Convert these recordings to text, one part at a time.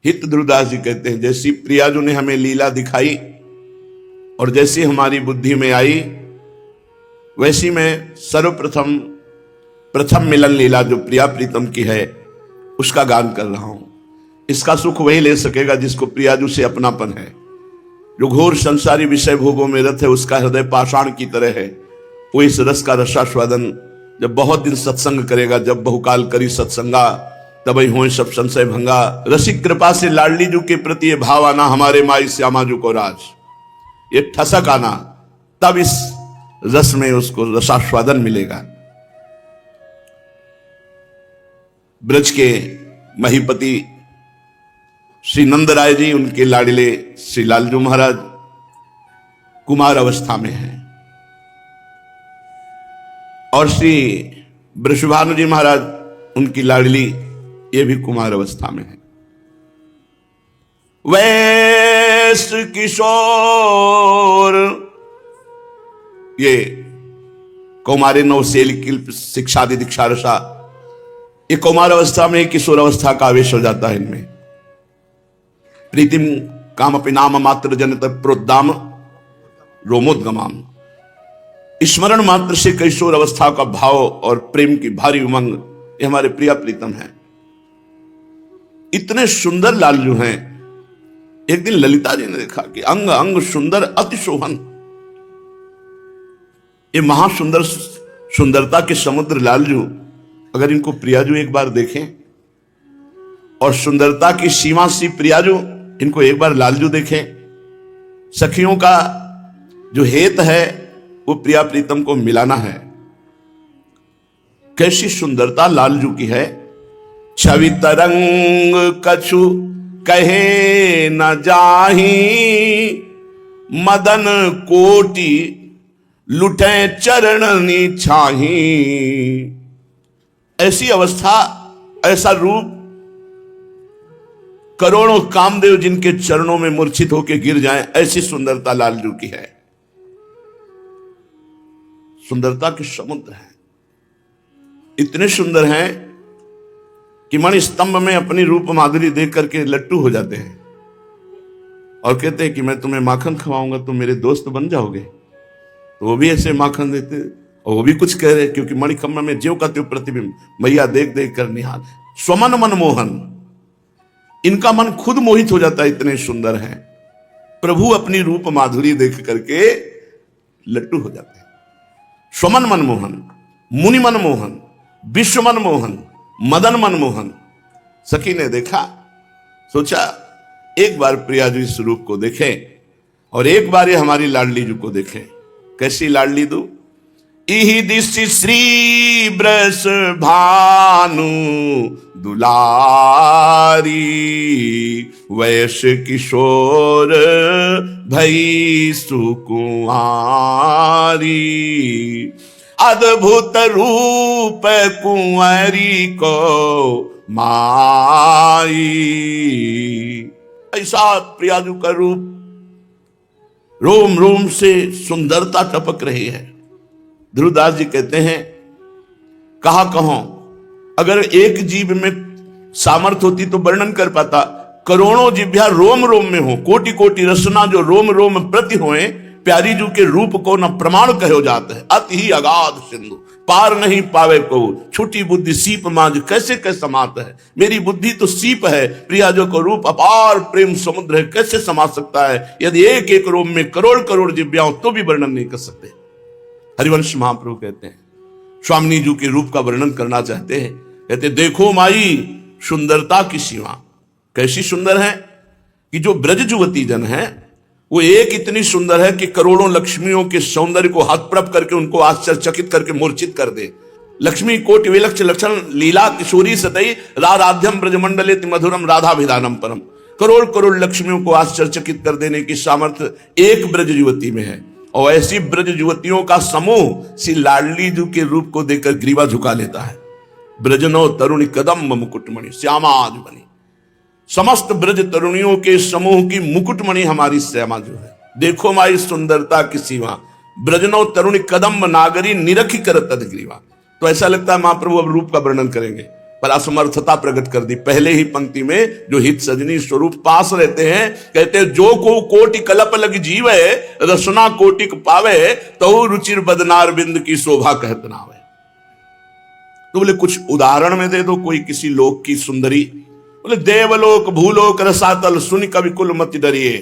हित ध्रुवदास जी कहते हैं, जैसी प्रियाजू ने हमें लीला दिखाई और जैसी हमारी बुद्धि में आई, वैसी मैं सर्वप्रथम प्रथम मिलन लीला जो प्रिया प्रीतम की है उसका गान कर रहा हूं। इसका सुख वही ले सकेगा जिसको प्रियाजू से अपनापन है। जो घोर संसारी विषय भोगों में रत है उसका हृदय पाषाण की तरह है। वो इस रस का रसास्वादन जब बहुत दिन सत्संग करेगा, जब बहुकाल करी सत्संगा तब ही होए सब संशय भंगा। रसिक कृपा से लाडली जू के प्रति ये भाव आना, हमारे माई श्यामा जू को राज, ये ठसक आना, तब इस रस में उसको रसास्वादन मिलेगा। ब्रज के महीपति श्री नंद राय जी, उनके लाडले श्री लालजू महाराज कुमार अवस्था में हैं और श्री वृषभानु जी महाराज, उनकी लाडली, ये भी कुमार अवस्था में है। वैस किशोर, ये कौमारे नवसेल की शिक्षा दि दीक्षा रसा, ये कौमार अवस्था में किशोर अवस्था का आवेश हो जाता है इनमें। प्रीतिम काम अपि नाम मात्र जनत प्रोद्दाम रोमोद्गमाम, स्मरण मात्र से किशोर अवस्था का भाव और प्रेम की भारी उमंग, ये हमारे प्रिया प्रीतम हैं। इतने सुंदर लालजू हैं। एक दिन ललिता जी ने देखा कि अंग अंग सुंदर अति शोभन, ये महासुंदर सुंदरता के समुद्र लालजू, अगर इनको प्रियाजू एक बार देखें, और सुंदरता की सीमा सी प्रियाजू, इनको एक बार लालजू देखें। सखियों का जो हेत है वो प्रिया प्रीतम को मिलाना है। कैसी सुंदरता लालजू की है। छवि तरंग कछु कहे न जाही, मदन कोटि लुटे चरणनी छाही। ऐसी अवस्था, ऐसा रूप, करोड़ों कामदेव जिनके चरणों में मूर्छित होकर गिर जाएं, ऐसी सुंदरता लालजू की है। सुंदरता के समुद्र हैं, इतने सुंदर हैं कि मणि स्तंभ में अपनी रूप माधुरी देख करके लट्टू हो जाते हैं और कहते हैं कि मैं तुम्हें माखन खवाऊंगा, तुम मेरे दोस्त बन जाओगे। तो वो भी ऐसे माखन देते और वो भी कुछ कह रहे, क्योंकि मणिखम्भ में ज्यों का त्यों प्रतिबिंब, मैया देख देख कर निहाल। स्वमन मनमोहन, इनका मन खुद मोहित हो जाता है, इतने सुंदर हैं। प्रभु अपनी रूप माधुरी देख करके लट्टू हो जाते हैं। स्वमन मनमोहन, मुनि मनमोहन, विश्व मनमोहन, मदन मनमोहन। सखी ने देखा, सोचा एक बार प्रियाजू इस रूप को देखें और एक बार ये हमारी लाडली जू को देखें। कैसी लाडली दू। इहि दिशि श्री ब्रस भानु दुलारी, वैश किशोर भई सुकुमारी। अद्भुत रूप कुंवरी को माई। ऐसा प्रियाजू का रूप, रोम रोम से सुंदरता टपक रही है। ध्रुवदास जी कहते हैं, कहा कहो, अगर एक जीव में सामर्थ्य होती तो वर्णन कर पाता। करोड़ों जिभ्या रोम रोम में हो, कोटि कोटि रसना जो रोम रोम प्रति होए, प्यारी जू के रूप को न प्रमाण कहो जाते हैं। अति ही अगाध सिंधु पार नहीं पावे को, छुटी बुद्धि सीप मांझ कैसे कैसे समात है। मेरी बुद्धि तो सीप है, प्रियाजो को रूप अपार प्रेम समुद्र है, कैसे समा सकता है। यदि एक एक रोम में करोड़ करोड़ जिभ्याओं तो भी वर्णन नहीं कर सकते। हरिवंश महाप्रभु कहते हैं, स्वामिनी जू के रूप का वर्णन करना चाहते हैं, कहते देखो माई सुंदरता की सीमा। कैसी सुंदर है कि जो ब्रज जुवती जन है वो एक इतनी सुंदर है कि करोड़ों लक्ष्मियों के सौंदर्य को हतप्रभ करके उनको आश्चर्यचकित करके मूर्छित कर दे। लक्ष्मी कोटि विलक्ष लक्षण लीला किशोरी सतई, राराध्यम ब्रजमंडले मधुरम राधाभिधानम परम। करोड़ करोड़ लक्ष्मियों को आश्चर्यचकित कर देने की सामर्थ्य एक ब्रज युवती में है। और ऐसी ब्रज युवतियों का समूह श्री लाडली जू के रूप को देखकर ग्रीवा झुका लेता है। ब्रजनो तरुणी कदम्ब मुकुटमणि श्यामाज बनी। समस्त ब्रज तरुणियों के समूह की मुकुटमणि हमारी श्यामा जो है। देखो माई सुंदरता की सीमा, ब्रजनो तरुणी कदम्ब नागरी निरखी कर तद ग्रीवा। तो ऐसा लगता है महाप्रभु अब रूप का वर्णन करेंगे। पर असमर्थता प्रकट कर दी। पहले ही पंक्ति में जो हित सजनी स्वरूप पास रहते हैं, कहते हैं जो को कोटि कलप लग जीवे, रसना कोटिक पावे, तो रुचिर बदनार बिंद की शोभा कहत नावे। तो बोले कुछ उदाहरण में दे दो कोई किसी लोक की सुंदरी। बोले देवलोक भूलोक रसातल सुन कवि कुल मत डरिए,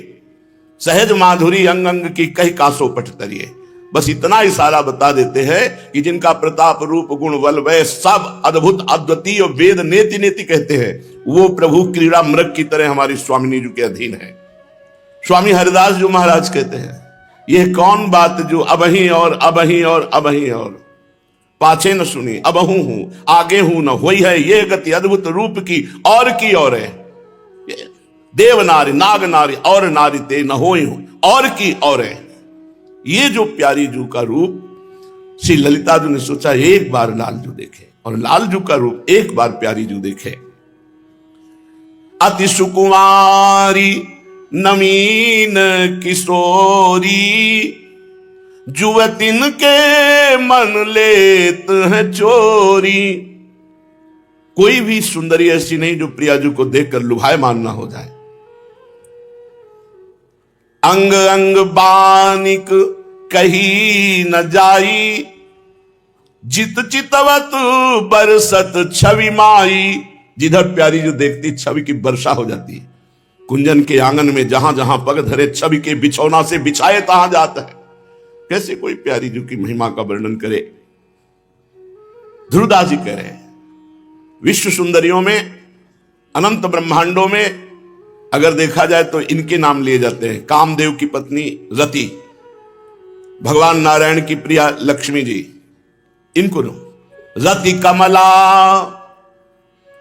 सहज माधुरी अंग अंग की कही कासो पट तरिए। बस इतना इशारा बता देते हैं कि जिनका प्रताप रूप गुण बल वह सब अद्भुत अद्वितीय वेद नेति नेति कहते हैं, वो प्रभु क्रीड़ा मृग की तरह हमारी स्वामिनी जी के अधीन है। स्वामी हरिदास जी महाराज कहते हैं, यह कौन बात जो अबही और अबही और अबही और पाछे न सुनी अबहू हूं आगे हूं न होई है, ये गति अद्भुत रूप की और है। देव नारी नाग नारी और नारी ते न होई हूं और है। ये जो प्यारी जू का रूप श्री ललिता जी ने सोचा एक बार लालजू देखे, और लालजू का रूप एक बार प्यारी जू देखे। अति सुकुमारी नवीन किशोरी, जुवतिन के मन लेत है चोरी। कोई भी सुंदरी ऐसी नहीं जो प्रियाजू को देखकर लुभायमान ना हो जाए। अंग अंग बानिक कही न जाई, जित चितवत बरसत छवि माई। जिधर प्यारी जो देखती छवि की वर्षा हो जाती है। कुंजन के आंगन में जहां जहां पग धरे छवि के बिछौना से बिछाए तहां जाता है। कैसे कोई प्यारी जी की महिमा का वर्णन करे। ध्रुवदास जी कह रहे हैं, विश्व सुंदरियों में अनंत ब्रह्मांडों में अगर देखा जाए तो इनके नाम लिए जाते हैं। कामदेव की पत्नी रति, भगवान नारायण की प्रिया लक्ष्मी जी, इनको रति कमला,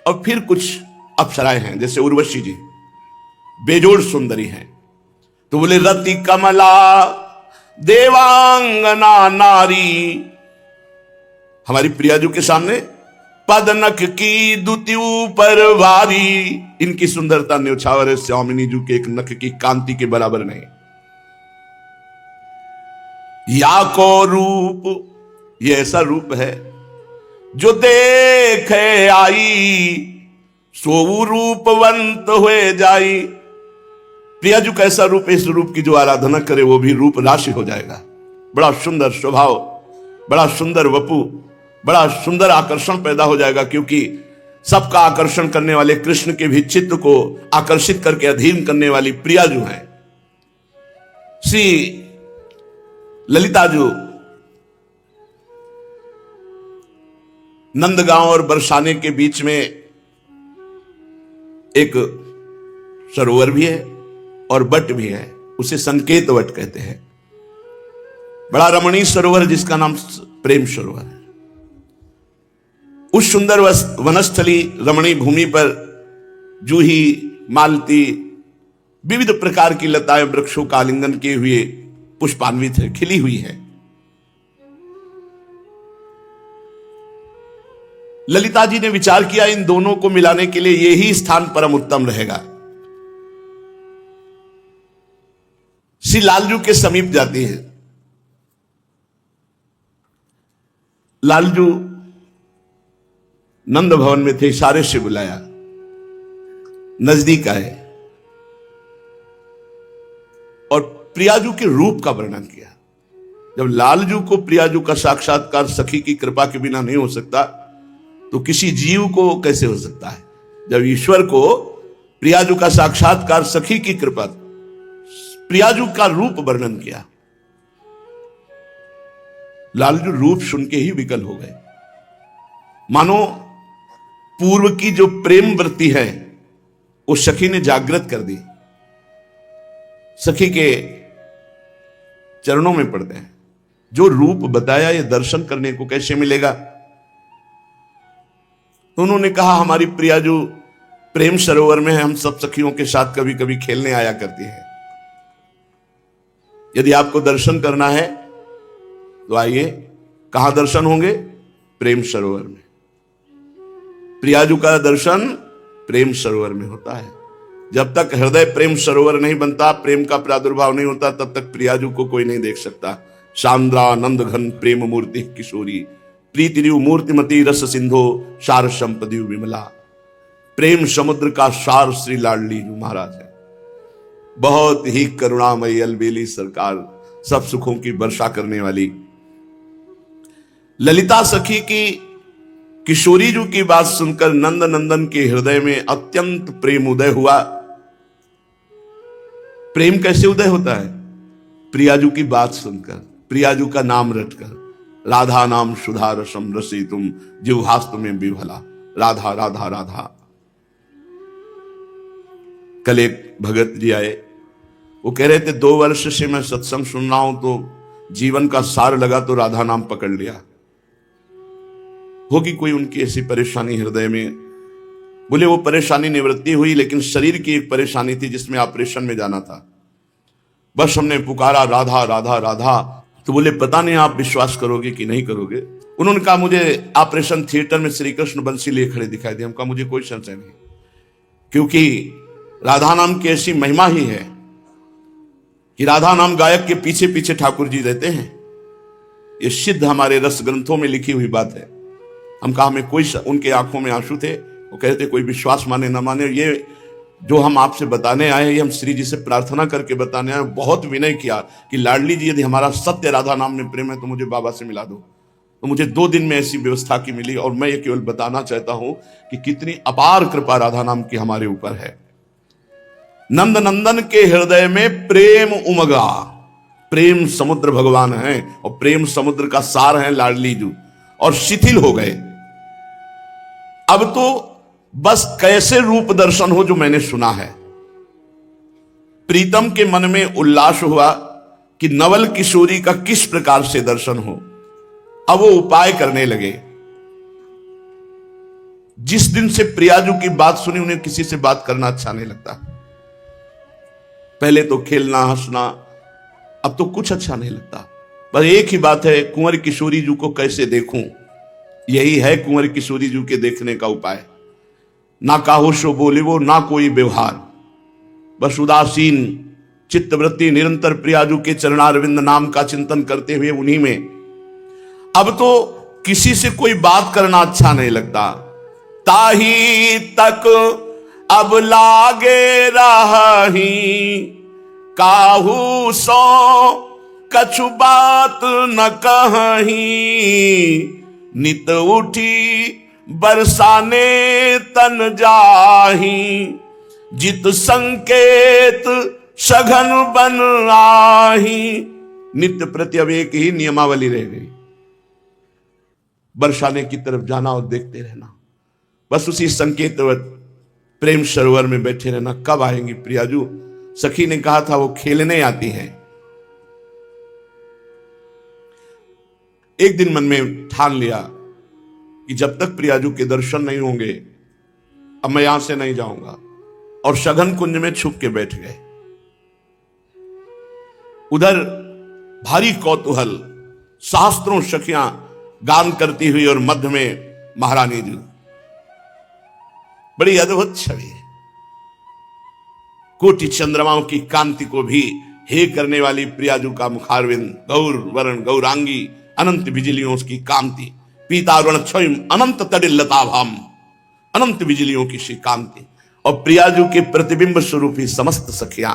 और फिर कुछ अप्सराएं हैं जैसे उर्वशी जी, बेजोड़ सुंदरी हैं। तो बोले रति कमला देवांगना नारी। हमारी प्रियाजू के सामने पदनक की दुति ऊपर वारी। इनकी सुंदरता न्योछावर है स्वामिनी जू के एक नख की कांति के बराबर नहीं। या को रूप, ये ऐसा रूप है जो देखे आई, सो रूपवंत हुए जाई। प्रियाजू का ऐसा रूप, इस रूप की जो आराधना करे वो भी रूप राशि हो जाएगा। बड़ा सुंदर स्वभाव, बड़ा सुंदर वपु, बड़ा सुंदर आकर्षण पैदा हो जाएगा। क्योंकि सबका आकर्षण करने वाले कृष्ण के भी चित्त को आकर्षित करके अधीन करने वाली प्रियाजू हैं। श्री ललिताजू नंदगांव और बरसाने के बीच में एक सरोवर भी है और वट भी है, उसे संकेत वट कहते हैं। बड़ा रमणीय सरोवर जिसका नाम प्रेम सरोवर है। उस सुंदर वनस्थली रमणीय भूमि पर जूही, मालती, विविध प्रकार की लताएं वृक्षों का आलिंगन किए हुए पुष्पान्वित है, खिली हुई है। ललिता जी ने विचार किया इन दोनों को मिलाने के लिए यही स्थान परम उत्तम रहेगा। श्री लालजू के समीप जाती है। लालजू नंद भवन में थे, इशारे से बुलाया, नजदीक आए और प्रियाजू के रूप का वर्णन किया। जब लालजू को प्रियाजू का साक्षात्कार सखी की कृपा के बिना नहीं हो सकता तो किसी जीव को कैसे हो सकता है। जब ईश्वर को प्रियाजू का साक्षात्कार सखी की कृपा, प्रियाजू का रूप वर्णन किया, लालजू रूप सुन के ही विकल हो गए। मानो पूर्व की जो प्रेम वृत्ति है वो सखी ने जागृत कर दी। सखी के चरणों में पड़ते हैं। जो रूप बताया ये दर्शन करने को कैसे मिलेगा। तो उन्होंने कहा हमारी प्रियाजू प्रेम सरोवर में है, हम सब सखियों के साथ कभी कभी खेलने आया करती है। यदि आपको दर्शन करना है तो आइए। कहां दर्शन होंगे? प्रेम सरोवर में। प्रियाजू का दर्शन प्रेम सरोवर में होता है। जब तक हृदय प्रेम सरोवर नहीं बनता, प्रेम का प्रादुर्भाव नहीं होता, तब तक प्रियाजू को कोई नहीं देख सकता। शांद्रा नंद घन प्रेम मूर्ति किशोरी, प्रीतिरिव मूर्तिमती रस सिंधो सार संपदिव विमला। प्रेम समुद्र का सार श्री लाडली जी महाराज है। बहुत ही करुणामयी अलबेली सरकार, सब सुखों की वर्षा करने वाली। ललिता सखी की किशोरी जी की बात सुनकर नंद नंदन के हृदय में अत्यंत प्रेम उदय हुआ। प्रेम कैसे उदय होता है? प्रियाजू की बात सुनकर, प्रियाजू का नाम रटकर। राधा नाम सुधा रसम रसी तुम जिह्वास्तु में विभला। राधा राधा राधा। कल एक भगत जी आए, वो कह रहे थे 2 वर्ष से मैं सत्संग सुन रहा हूं तो जीवन का सार लगा तो राधा नाम पकड़ लिया। होगी कोई उनकी ऐसी परेशानी हृदय में। बोले वो परेशानी निवृत्ति हुई, लेकिन शरीर की एक परेशानी थी जिसमें ऑपरेशन में जाना था। बस हमने पुकारा राधा राधा राधा, तो बोले पता नहीं आप विश्वास करोगे कि नहीं करोगे। उन्होंने कहा मुझे ऑपरेशन थिएटर में श्री कृष्ण बंसी लिए खड़े दिखाई दिए। हम कहा मुझे कोई संशय नहीं, क्योंकि राधा नाम की ऐसी महिमा ही है कि राधा नाम गायक के पीछे पीछे ठाकुर जी रहते हैं। ये सिद्ध हमारे रस ग्रंथों में लिखी हुई बात है। हम कहा हमें कोई, उनके आंखों में आंसू थे। वो कहते कोई विश्वास माने ना माने, ये जो हम आपसे बताने आए, ये हम श्री जी से प्रार्थना करके बताने आए। बहुत विनय किया कि लाडली जी यदि हमारा सत्य राधा नाम में प्रेम है तो मुझे बाबा से मिला दो। तो मुझे 2 दिन में ऐसी व्यवस्था की मिली। और मैं ये केवल बताना चाहता हूं कि कितनी अपार कृपा राधा नाम की हमारे ऊपर है। नंद नंदन के हृदय में प्रेम उमगा। प्रेम समुद्र भगवान है और प्रेम समुद्र का सार है लाडली जी, और शिथिल हो गए। अब तो बस कैसे रूप दर्शन हो जो मैंने सुना है। प्रीतम के मन में उल्लास हुआ कि नवल किशोरी का किस प्रकार से दर्शन हो। अब वो उपाय करने लगे। जिस दिन से प्रियाजू की बात सुनी, उन्हें किसी से बात करना अच्छा नहीं लगता। पहले तो खेलना हंसना, अब तो कुछ अच्छा नहीं लगता। बस एक ही बात है, कुंवर किशोरी जी को कैसे देखूं। यही है कुंवर किशोरी जी के देखने का उपाय। ना काहो सो बोले वो, ना कोई व्यवहार, बस उदासीन चित्तवृत्ति निरंतर प्रियाजू के चरणारविंद नाम का चिंतन करते हुए उन्हीं में। अब तो किसी से कोई बात करना अच्छा नहीं लगता। ताही तक अब लागे रही, काहू सो कछु बात न कहीं। नित उठी बरसाने तन जाही, जित संकेत सघन बन आही। नित्य प्रति अब एक ही नियमावली रह गई, बरसाने की तरफ जाना और देखते रहना। बस उसी संकेतवत प्रेम सरोवर में बैठे रहना। कब आएंगी प्रियाजू? सखी ने कहा था वो खेलने आती हैं। एक दिन मन में ठान लिया कि जब तक प्रियाजू के दर्शन नहीं होंगे अब मैं यहां से नहीं जाऊंगा, और सघन कुंज में छुप के बैठ गए। उधर भारी कौतूहल, शास्त्रों सखियां गान करती हुई, और मध्य में महारानी जी। बड़ी अद्भुत छवि है। कोटि चंद्रमाओं की कांति को भी हे करने वाली प्रियाजू का मुखारविंद, गौर वरण गौरांगी, अनंत बिजलियों की कांति, पीतारुण क्षय अनंत तडिल लताभाम, अनंत बिजलियों की सी कांति, और प्रियाजू के प्रतिबिंब स्वरूप ही समस्त सखियां।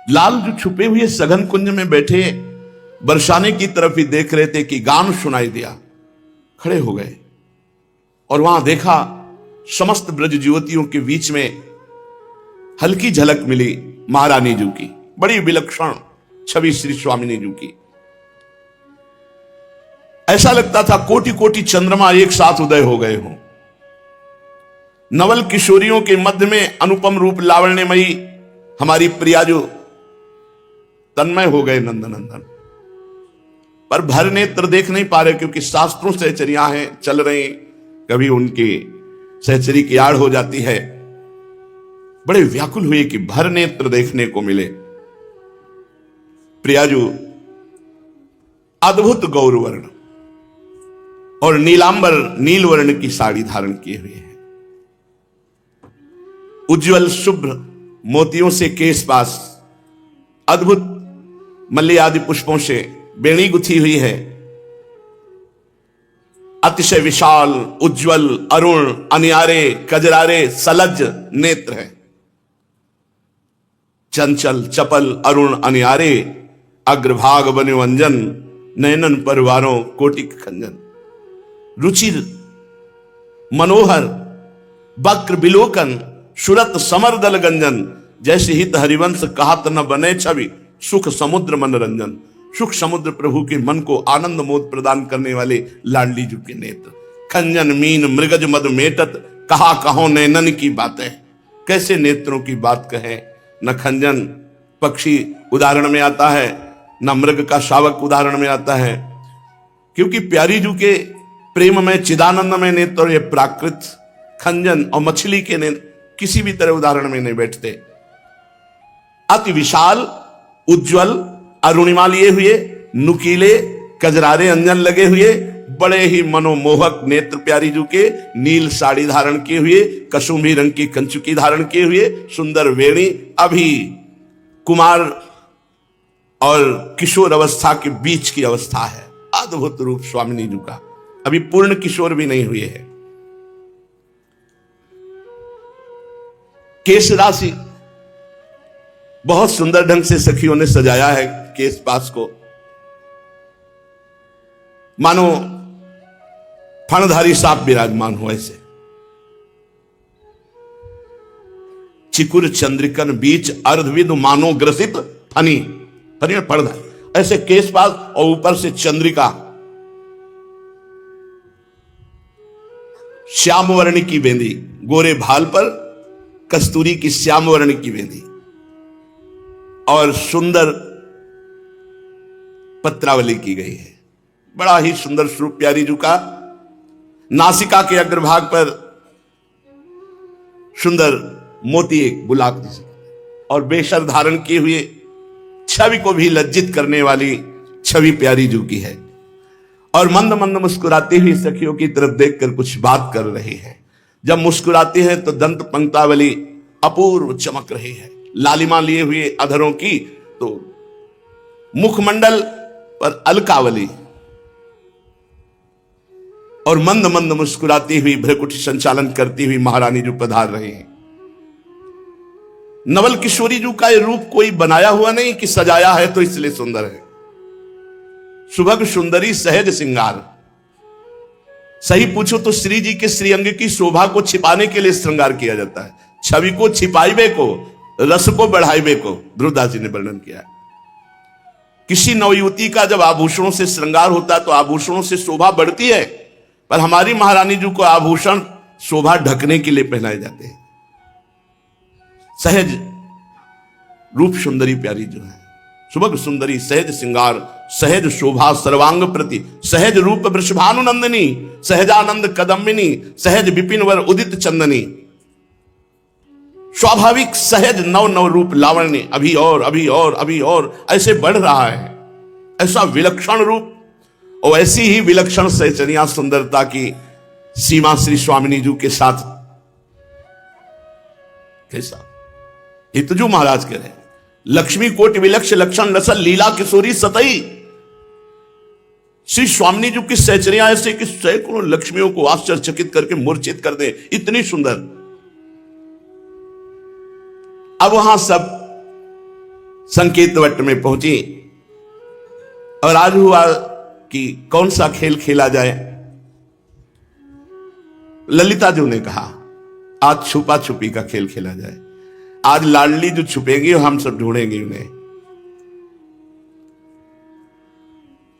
लाल जो छुपे हुए सघन कुंज में बैठे बरसाने की तरफ ही देख रहे थे कि गान सुनाई दिया। खड़े हो गए और वहां देखा समस्त ब्रज युवतियों के बीच में हल्की झलक मिली महारानी जी की। बड़ी विलक्षण छवि श्री स्वामिनी जी की। ऐसा लगता था कोटि कोटि चंद्रमा एक साथ उदय हो गए हों। नवल किशोरियों के मध्य में अनुपम रूप लावण्यमयी हमारी प्रियाजू तन्मय हो गए नंदनंदन। पर भर नेत्र देख नहीं पा रहे, क्योंकि शास्त्रों सहचरियां हैं, चल रही, कभी उनकी सहचरी की आड़ हो जाती है। बड़े व्याकुल हुए कि भर नेत्र देखने को मिले। प्रियाजू अद्भुत गौरवर्ण और नीलांबर नील वर्ण की साड़ी धारण किए हुए हैं। उज्जवल शुभ्र मोतियों से केश पास, अद्भुत मल्ली आदि पुष्पों से बेणी गुथी हुई है। अतिशय विशाल, उज्जवल, अरुण, अनियारे, कजरारे, सलज नेत्र है। चंचल, चपल, अरुण, अनियारे, अग्रभाग बने वंजन, नयनन परवारों कोटिक खंजन। रुचिर मनोहर, वक्र बिलोकन, सुरत समर दल गंजन। जैसे हित हरिवंश कहात न बने छवि, सुख समुद्र मनोरंजन। सुख समुद्र प्रभु के मन को आनंद मोद प्रदान करने वाले लाडली जी के नेत्र। खंजन मीन मृगज मद मेटत, कहा कहो नैनन की बातें। कैसे नेत्रों की बात कहे। न खंजन पक्षी उदाहरण में आता है, न मृग का शावक उदाहरण में आता है, क्योंकि प्यारी जू के प्रेम में चिदानंद में नेत्र और ये प्राकृत खंजन और मछली के नेत्र किसी भी तरह उदाहरण में नहीं बैठते। अति विशाल, उज्जवल, अरुणिमा लिए हुए, नुकीले, कजरारे अंजन लगे हुए, बड़े ही मनोमोहक नेत्र प्यारी जू के। नील साड़ी धारण किए हुए, कसूंभी रंग की कंचुकी धारण किए हुए, सुंदर वेणी। अभी कुमार और किशोर अवस्था के बीच की अवस्था है। अद्भुत रूप स्वामिनी जी का, अभी पूर्ण किशोर भी नहीं हुए हैं। केश राशि बहुत सुंदर ढंग से सखियों ने सजाया है केश पास को, मानो फणधारी सांप विराजमान हो ऐसे। चिकुर चंद्रिकन बीच अर्धविद मानो ग्रसित फनी, फनी में फणधारी ऐसे केश पास, और ऊपर से चंद्रिका, श्याम वर्ण की बेंदी, गोरे भाल पर कस्तूरी की श्याम वर्ण की बेंदी, और सुंदर पत्रावली की गई है। बड़ा ही सुंदर स्वरूप प्यारी जू का। नासिका के अग्रभाग पर सुंदर मोती एक बुलाक जैसे, और बेशर धारण किए हुए, छवि को भी लज्जित करने वाली छवि प्यारी जू की है। और मंद मंद मुस्कुराती हुई सखियों की तरफ देखकर कुछ बात कर रही है। जब मुस्कुराती है तो दंत पंक्तावली अपूर्व चमक रही है, लालिमा लिए हुए अधरों की, तो मुखमंडल पर अलकावली, और मंद मंद मुस्कुराती हुई भ्रकुटी संचालन करती हुई महारानी जो पधार रही हैं। नवल किशोरी जू का ये रूप कोई बनाया हुआ नहीं कि सजाया है तो इसलिए सुंदर है। सुभग सुंदरी सहज सिंगार। सही पूछो तो श्री जी के श्रीअंग की शोभा को छिपाने के लिए श्रृंगार किया जाता है। छवि को छिपाइबे को, रस को बढ़ाइबे को ध्रुवदास जी ने वर्णन किया। किसी नवयुवती का जब आभूषणों से श्रृंगार होता है तो आभूषणों से शोभा बढ़ती है, पर हमारी महारानी जी को आभूषण शोभा ढकने के लिए पहनाए जाते हैं। सहज रूप सुंदरी प्यारी जो है, सुभग सुंदरी सहज श्रृंगार, सहज शोभा सर्वांग प्रति, सहज रूप वृषभानुनंदिनी, सहजानंद कदम्बिनी, सहज विपिन वर उदित चंदनी। स्वाभाविक सहज नव नव रूप लावण्य अभी और अभी और अभी और ऐसे बढ़ रहा है। ऐसा विलक्षण रूप और ऐसी ही विलक्षण सहचर्या सुंदरता की सीमा श्री स्वामिनी जी के साथ कैसा हितजू महाराज कह रहे हैं। लक्ष्मी कोटि विलक्ष लक्षण रसल लीला किशोरी सतई। श्री स्वामिनी जी की सहचर्या ऐसे कि सैकड़ों लक्ष्मियों को आश्चर्यचकित करके मूर्छित कर दे, इतनी सुंदर। अब वहां सब संकेत वट में पहुंची और आज हुआ कि कौन सा खेल खेला जाए। ललिता जी ने कहा आज छुपा छुपी का खेल खेला जाए। आज लाडली जो छुपेगी हम सब ढूंढेंगे उन्हें,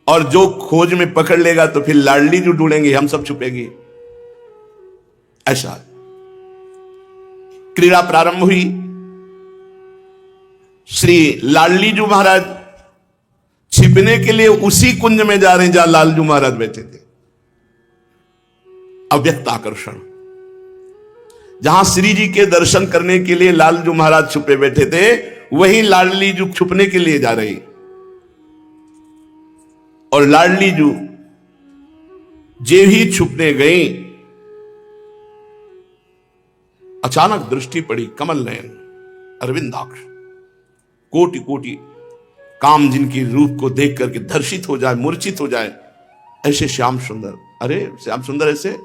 और जो खोज में पकड़ लेगा तो फिर लाडली जो ढूंढेंगे, हम सब छुपेंगे। ऐसा क्रीड़ा प्रारंभ हुई। श्री लाडली जी महाराज छिपने के लिए उसी कुंज में जा रहे हैं जहां लालजू महाराज बैठे थे। अव्यक्त आकर्षण, जहां श्री जी के दर्शन करने के लिए लालजू महाराज छुपे बैठे थे, वहीं लाडली जू छुपने के लिए जा रही। और लाडली जू जे ही छुपने गई, अचानक दृष्टि पड़ी कमल नयन, अरविंदाक्ष, कोटि कोटि काम जिनकी रूप को देख करके धर्षित हो जाए, मूर्छित हो जाए, ऐसे श्याम सुंदर। अरे श्याम सुंदर ऐसे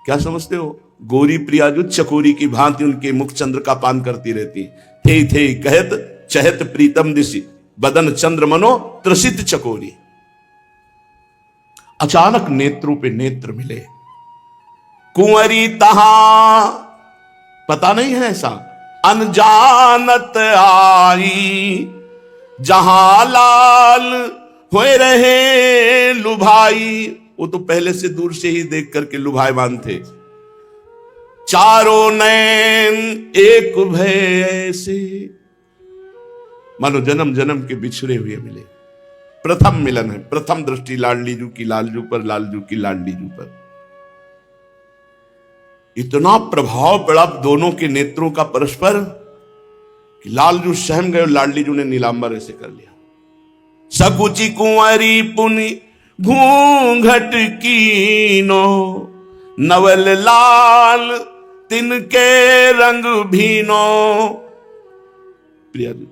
क्या समझते हो? गोरी प्रिया जो चकोरी की भांति उनके मुख चंद्र का पान करती रहती, थे कहत चहत प्रीतम दिशी बदन चंद्र मनो त्रसित चकोरी। अचानक नेत्रों पे नेत्र मिले। कुंवरी तहां, पता नहीं है ऐसा, अनजानत आई जहां लाल होए रहे लुभाई। वो तो पहले से दूर से ही देख करके लुभायमान थे। चारों नैन एक भय ऐसे, मानो जन्म जन्म के बिछड़े हुए मिले। प्रथम मिलन है, प्रथम दृष्टि लाडली जू की लालजू पर, लालजू की लाडली जू पर। इतना प्रभाव पड़ा दोनों के नेत्रों का परस्पर कि लालजू सहम गए और लाडली जू ने नीलांबर ऐसे कर लिया। सकुची कुंवरी पुनि घूंघट कीनो, नवल लाल तिनके रंग भीनो। प्रिया जी,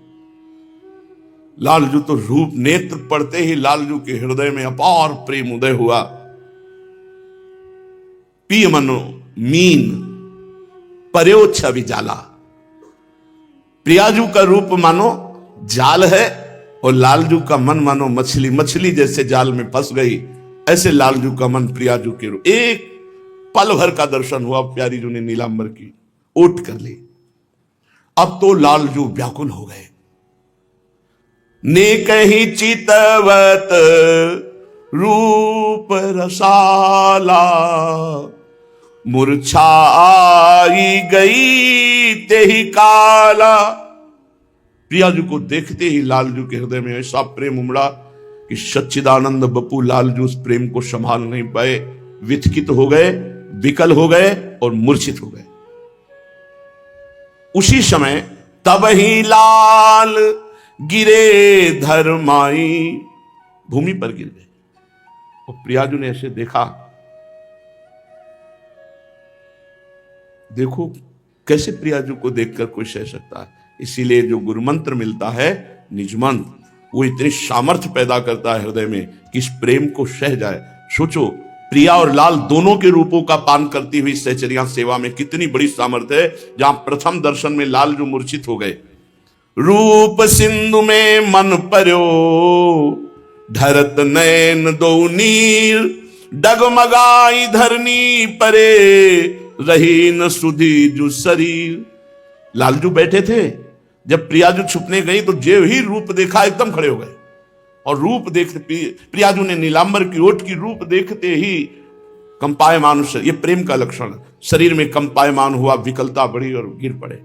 लालजू तो रूप नेत्र पड़ते ही लालजू के हृदय में अपार प्रेम उदय हुआ। पिय मनो मीन पर्यो छवि जाला। प्रियाजू का रूप मानो जाल है और लालजू का मन मानो मछली, मछली जैसे जाल में फंस गई, ऐसे लालजू का मन प्रियाजू के रूप। एक पल भर का दर्शन हुआ, प्यारी जू ने नीलांबर की ओट कर ली। अब तो लालजू व्याकुल हो गए। ने कहीं चितवत रूप रसाला, मूर्छा आई गई तेहि काला। प्रियाजू को देखते ही लालजू के हृदय में ऐसा प्रेम उमड़ा कि सच्चिदानंद बप्पू लालजू उस प्रेम को संभाल नहीं पाए, विचकित हो गए, विकल हो गए और मूर्छित हो गए। उसी समय तब ही लाल गिरे धर्माई, भूमि पर गिर गए। और प्रियाजू ने ऐसे देखा, देखो कैसे प्रियाजू को देखकर कोई सह सकता है। इसीलिए जो गुरु मंत्र मिलता है निज मंत्र, वो इतनी सामर्थ्य पैदा करता है हृदय में कि इस प्रेम को सह जाए। सोचो, प्रिया और लाल दोनों के रूपों का पान करती हुई सहचर्या सेवा में कितनी बड़ी सामर्थ्य है। जहां प्रथम दर्शन में लाल जो मूर्छित हो गए, रूप सिंधु में मन पर्यो, धरत नैन दो नीर, डगमगाई धरनी परे, रही न सुधी जु शरीर। लालजू बैठे थे, जब प्रियाजू छुपने गई तो जो ही रूप देखा एकदम खड़े हो गए। और रूप देखते प्रियाजू ने नीलांबर की ओट की रूप देखते ही कंपायमान, ये प्रेम का लक्षण, शरीर में कंपायमान हुआ, विकलता बढ़ी और गिर पड़े।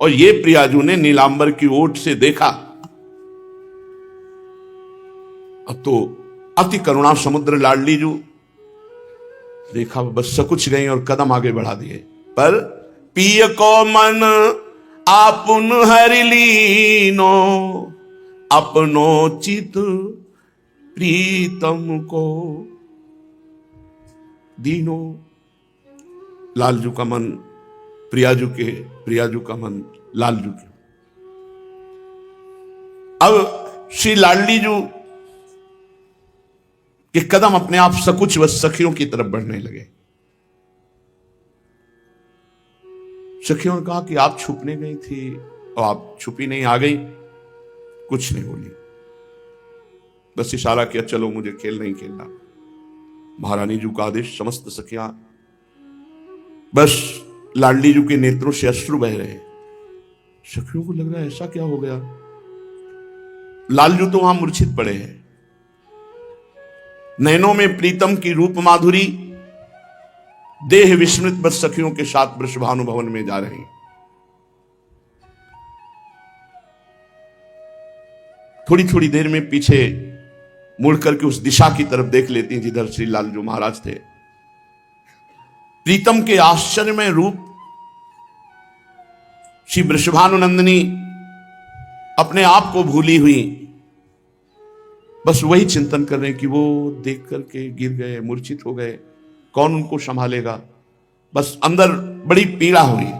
और ये प्रियाजू ने नीलांबर की ओट से देखा। अब तो अति करुणा समुद्र लाडली जू देखा, बस सकुच गई और कदम आगे बढ़ा दिए। पर पिय को मन आपुन हरि लीनो, अपनो चित प्रीतम को दीनो। लालजू का मन प्रियाजू के, प्रियाजू का मन लालजू के। अब श्री लाडली जू के कदम अपने आप सकुच व सखियों की तरफ बढ़ने लगे। सखियों ने कहा कि आप छुपने गई थी और आप छुपी नहीं, आ गई। कुछ नहीं बोली, बस इशारा किया, चलो मुझे खेल नहीं खेलना। महारानी जू का आदेश, समस्त सखियां, बस लाडली जू के नेत्रों से अश्रु बह रहे। सखियों को लग रहा है ऐसा क्या हो गया, लालजू तो वहां मूर्छित पड़े हैं। नैनों में प्रीतम की रूप माधुरी, देह विस्मृत बस सखियों के साथ वृषभानु भवन में जा रही। थोड़ी थोड़ी देर में पीछे मुड़ करके उस दिशा की तरफ देख लेती हैं जिधर श्री लालजू महाराज थे। प्रीतम के आश्चर्यमय रूप, श्री वृषभानुनंदिनी अपने आप को भूली हुई, बस वही चिंतन कर रहे हैं कि वो देख करके गिर गए, मूर्छित हो गए, कौन उनको संभालेगा। बस अंदर बड़ी पीड़ा हुई।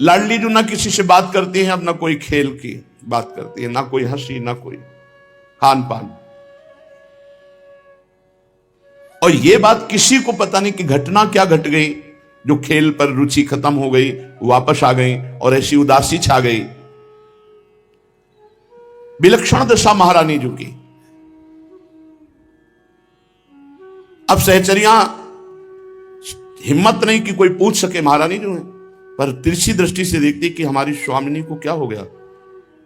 लाडली जो ना किसी से बात करती हैं, अब ना कोई खेल की। बात करती है, ना कोई हंसी ना कोई खान पान। और ये बात किसी को पता नहीं कि घटना क्या घट गई, जो खेल पर रुचि खत्म हो गई, वापस आ गई और ऐसी उदासी छा गई। विलक्षण दशा महारानी जी की। अब सहचरियां हिम्मत नहीं कि कोई पूछ सके महारानी जो है, पर तिरछी दृष्टि से देखती कि हमारी स्वामिनी को क्या हो गया,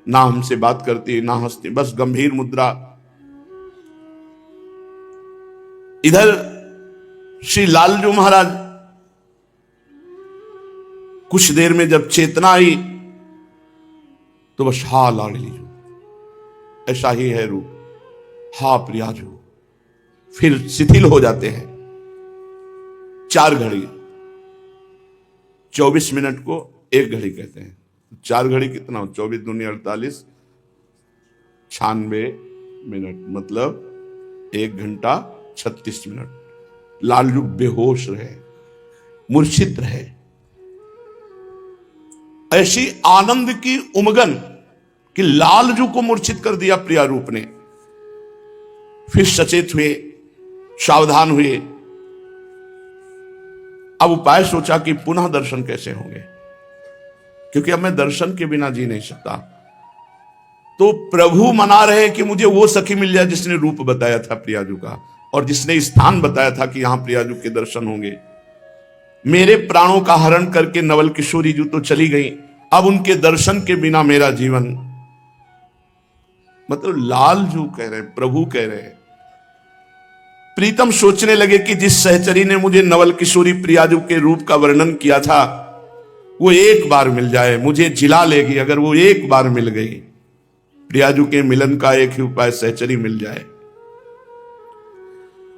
ना हमसे बात करती ना हंसती, बस गंभीर मुद्रा। इधर श्री लालजू महाराज कुछ देर में जब चेतना आई तो बस हा लाडली जो, ऐसा ही है रूप, हा प्रियाजू, फिर शिथिल हो जाते हैं। 4 घड़ी 24 मिनट को 1 घड़ी कहते हैं। 4 घड़ी कितना, 24 दूनी 48, 96 मिनट, मतलब 1 घंटा 36 मिनट। लालजू बेहोश रहे, मूर्छित रहे। ऐसी आनंद की उमगन कि लालजू को मूर्छित कर दिया प्रिया रूप ने। फिर सचेत हुए, सावधान हुए। अब उपाय सोचा कि पुनः दर्शन कैसे होंगे, क्योंकि अब मैं दर्शन के बिना जी नहीं सकता। तो प्रभु मना रहे कि मुझे वो सखी मिल जाए जिसने रूप बताया था प्रियाजू का, और जिसने स्थान बताया था कि यहां प्रियाजू के दर्शन होंगे। मेरे प्राणों का हरण करके नवल किशोरी जू तो चली गई, अब उनके दर्शन के बिना मेरा जीवन, मतलब लालजू कह रहे, प्रभु कह रहे। प्रीतम सोचने लगे कि जिस सहचरी ने मुझे नवल किशोरी प्रियाजू के रूप का वर्णन किया था वो एक बार मिल जाए, मुझे जिला लेगी। अगर वो एक बार मिल गई, प्रियाजू के मिलन का एक ही उपाय, सहचरी मिल जाए।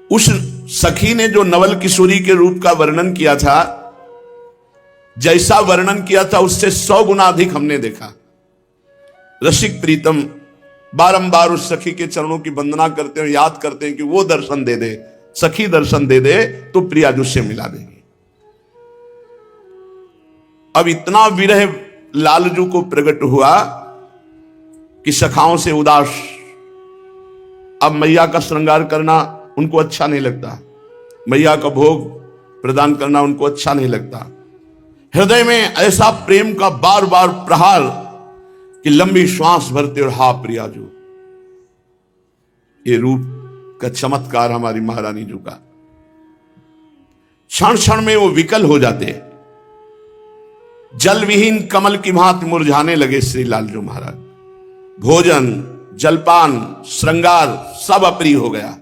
उस सखी ने जो नवल किशोरी के रूप का वर्णन किया था, जैसा वर्णन किया था उससे 100 गुना अधिक हमने देखा। रसिक प्रीतम बारंबार उस सखी के चरणों की वंदना करते हैं, याद करते हैं कि वो दर्शन दे दे, सखी दर्शन दे दे तो प्रियाजू से मिला देगी। अब इतना विरह लालजू को प्रकट हुआ कि सखाओं से उदास। अब मैया का श्रृंगार करना उनको अच्छा नहीं लगता, मैया का भोग प्रदान करना उनको अच्छा नहीं लगता। हृदय में ऐसा प्रेम का बार बार प्रहार कि लंबी श्वास भरते और हा प्रियाजू। ये रूप का चमत्कार हमारी महारानी जी का। क्षण क्षण में वो विकल हो जाते, जल विहीन कमल की भांति मुरझाने लगे श्री लालजू महाराज। भोजन, जलपान, श्रृंगार सब अप्रिय हो गया।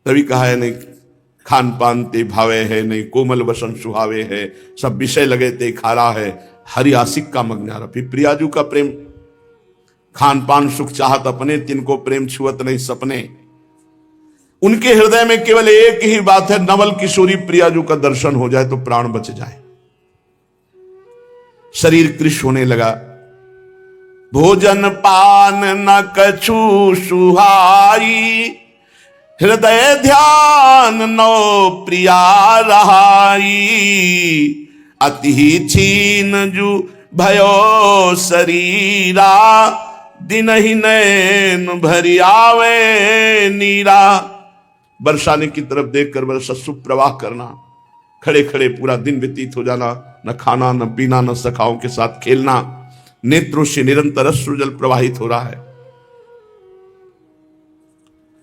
तभी कहा है नहीं, खान पान ते भावे है, नहीं कोमल वसन सुहावे है, सब विषय लगे ते खारा है, हरि आशिक का मग्नारा। फिर प्रियाजू का प्रेम, खान पान सुख चाहत अपने, तिनको प्रेम छुअत नहीं सपने। उनके हृदय में केवल एक ही बात है, नवल किशोरी प्रियाजू का दर्शन हो जाए तो प्राण बच जाए। शरीर कृश होने लगा। भोजन पान न कछु सुहाई, हृदय ध्यान नो प्रिया रहाई। अति छीन जू भयो शरीरा, दिन ही नैन भरी आवे नीरा। बरसाने की तरफ देखकर बरसा सुप्रवाह करना, खड़े खड़े पूरा दिन व्यतीत हो जाना, न खाना न पीना न सखाओं के साथ खेलना, नेत्रों से निरंतर अश्रुजल प्रवाहित हो रहा है।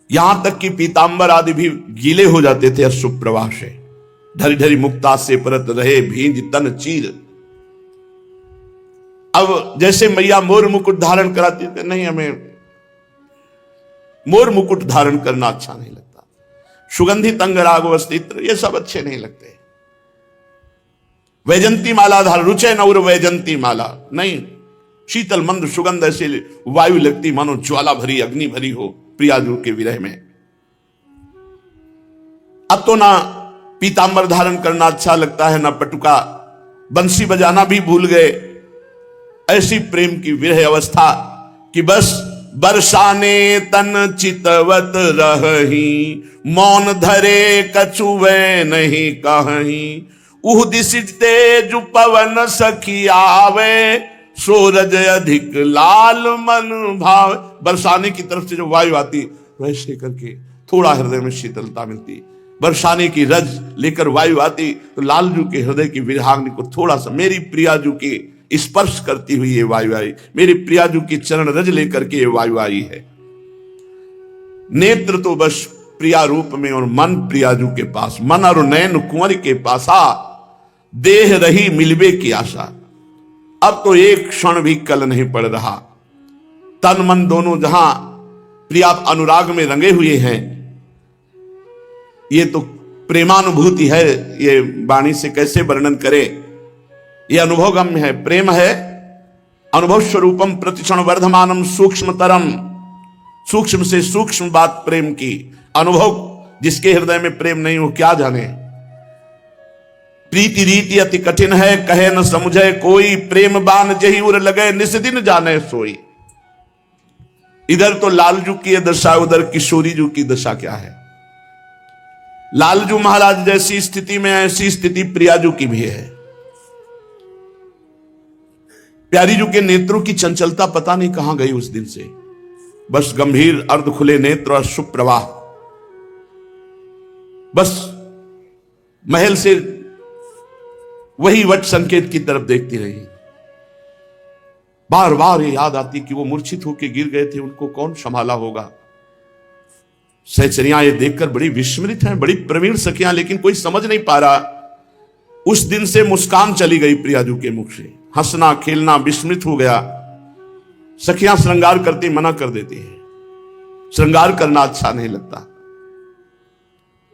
यहां तक कि पीतांबर आदि भी गीले हो जाते थे अश्रु प्रवाह से। ढरी ढरी मुक्ता से परत रहे भींज तन चीर। अब जैसे मैया मोर मुकुट धारण कराती थे, नहीं हमें मोर मुकुट धारण करना अच्छा नहीं लगता, सुगंधित अंगराग वस्त्र ये सब अच्छे नहीं लगते। वैजंती माला धारण, रुचे नौर वैजंती माला नहीं, शीतल मंद सुगंध ऐसे वायु लगती मानो ज्वाला भरी अग्नि भरी हो प्रियाजू के विरह में। अब तो ना पीतांबर धारण करना अच्छा लगता है, ना पटुका, बंसी बजाना भी भूल गए। ऐसी प्रेम की विरह अवस्था कि बस बरसाने तन चितवत रही, मौन धरे कछु वे नहीं कहीं, उह दिश तेज पवन सखी आवे, सूरज अधिक लाल मन भाव। बरसाने की तरफ से जो वायु आती वैसे करके थोड़ा हृदय में शीतलता मिलती। बरसाने की रज लेकर वायु आती तो लालजू के हृदय की विरहाग्नि को थोड़ा सा, मेरी प्रियाजू की स्पर्श करती हुई ये वायु आई, मेरी प्रियाजू की चरण रज लेकर के ये वायु आई है। नेत्र तो बस प्रिया रूप में और मन प्रियाजू के पास, मन और नैन कुंवर के पासा, देह रही मिलबे की आशा। अब तो एक क्षण भी कल नहीं पड़ रहा, तन मन दोनों जहां प्रिया अनुराग में रंगे हुए हैं। ये तो प्रेमानुभूति है, ये वाणी से कैसे वर्णन करे, ये अनुभवगम्य है, प्रेम है। अनुभव स्वरूपम प्रतिक्षण वर्धमानम सूक्ष्मतरम, सूक्ष्म से सूक्ष्म बात प्रेम की। अनुभव जिसके हृदय में प्रेम नहीं हो क्या जाने। प्रीति रीति अति कठिन है, कहे न समझे कोई, प्रेम बान जही उर लगे निस दिन जाने सोई। इधर तो लालजू की दशा, उधर किशोरीजू की दशा क्या है। लालजू महाराज जैसी स्थिति में ऐसी स्थिति प्रियाजू की भी है। प्यारीजू के नेत्रों की चंचलता पता नहीं कहां गई उस दिन से, बस गंभीर अर्ध खुले नेत्र और सुप्रवाह, बस महल से वही वट संकेत की तरफ देखती रही। बार बार ये याद आती कि वो मूर्छित होकर गिर गए थे, उनको कौन संभाला होगा। सहचरियां ये देखकर बड़ी विस्मृत हैं, बड़ी प्रवीण सखियां, लेकिन कोई समझ नहीं पा रहा। उस दिन से मुस्कान चली गई प्रियाजू के मुख से, हंसना खेलना विस्मृत हो गया। सखियां श्रृंगार करती मना कर देती है, श्रृंगार करना अच्छा नहीं लगता।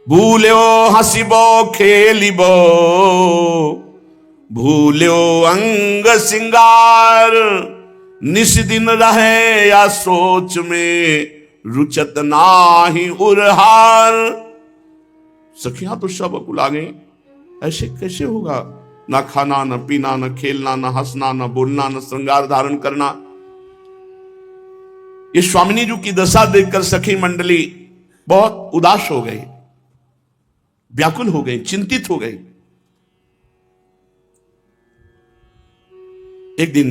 भूल्यो हंसिबो खेलिबो, भूल्यो अंग सिंगार, निस दिन रहे या सोच में, रुचत नाही उरहार। सखियां तो सब अकुला गई, ऐसे कैसे होगा, ना खाना न पीना न खेलना न हंसना न बोलना न श्रृंगार धारण करना। ये स्वामिनी जी की दशा देखकर सखी मंडली बहुत उदास हो गई, व्याकुल हो गई, चिंतित हो गई। एक दिन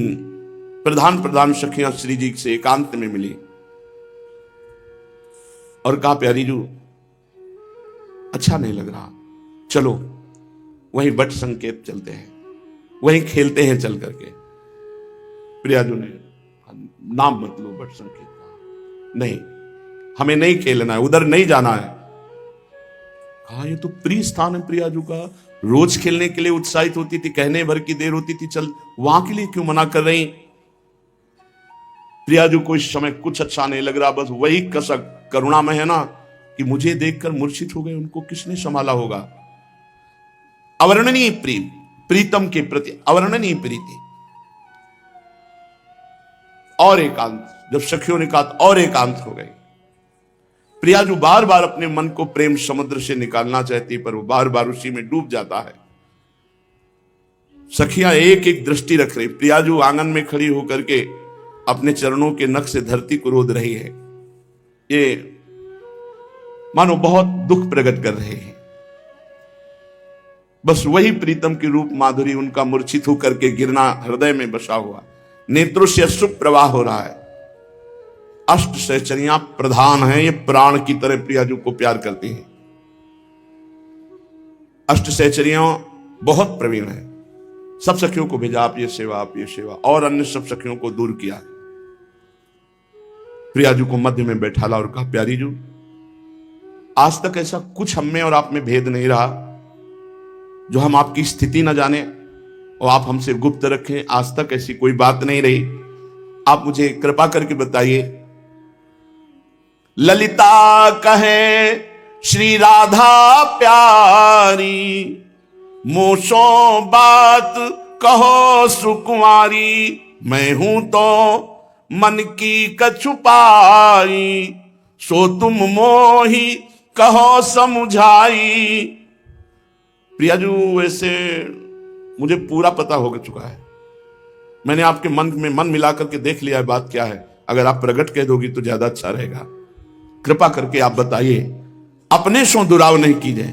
प्रधान सखियां श्री जी से एकांत में मिली और कहा, प्यारीजू अच्छा नहीं लग रहा, चलो वहीं बट संकेत चलते हैं, वहीं खेलते हैं चल करके। प्रियाजू ने, नाम मत लो बट संकेत का, नहीं हमें नहीं खेलना है, उधर नहीं जाना है। कहा ये तो प्रिय स्थान है प्रियाजू का, रोज खेलने के लिए उत्साहित होती थी, कहने भर की देर होती थी, चल वहां के लिए क्यों मना कर रही। प्रियाजू को इस समय कुछ अच्छा नहीं लग रहा, बस वही कसक करुणा में है ना कि मुझे देखकर मूर्छित हो गए, उनको किसने संभाला होगा। अवर्णनीय प्रेम, प्रीतम के प्रति अवर्णनीय प्रीति। और एकांत, जब सखियों ने कहा और एकांत हो गई। प्रियाजू बार बार अपने मन को प्रेम समुद्र से निकालना चाहती, पर वो बार बार उसी में डूब जाता है। सखियां एक एक दृष्टि रख रही। प्रियाजू आंगन में खड़ी होकर के अपने चरणों के नख से धरती को रोद रही है, ये मानो बहुत दुख प्रकट कर रहे हैं। बस वही प्रीतम की रूप माधुरी, उनका मूर्छित होकर के गिरना हृदय में बसा हुआ, नेत्रों से अश्रु प्रवाह हो रहा है। अष्ट सहचरियां प्रधान हैं, ये प्राण की तरह प्रियाजू को प्यार करती हैं। अष्ट सहचरियां बहुत प्रवीण हैं। सब सखियों को भेजा, आप ये सेवा आप ये सेवा, और अन्य सब सखियों को दूर किया। प्रियाजू को मध्य में बैठाला और कहा, प्यारीजू आज तक ऐसा कुछ हम में और आप में भेद नहीं रहा जो हम आपकी स्थिति न जाने और आप हमसे गुप्त रखें। आज तक ऐसी कोई बात नहीं रही, आप मुझे कृपा करके बताइए। ललिता कहे श्री राधा प्यारी, मोशो बात कहो सुकुमारी, मैं हूं तो मन की कछुपाई, सो तुम मोही कहो समझाई। प्रियाजू वैसे मुझे पूरा पता हो चुका है, मैंने आपके मन में मन मिला करके देख लिया है बात क्या है। अगर आप प्रकट कह दोगी तो ज्यादा अच्छा रहेगा। कृपा करके आप बताइए, अपने सो दुराव नहीं कीजिए,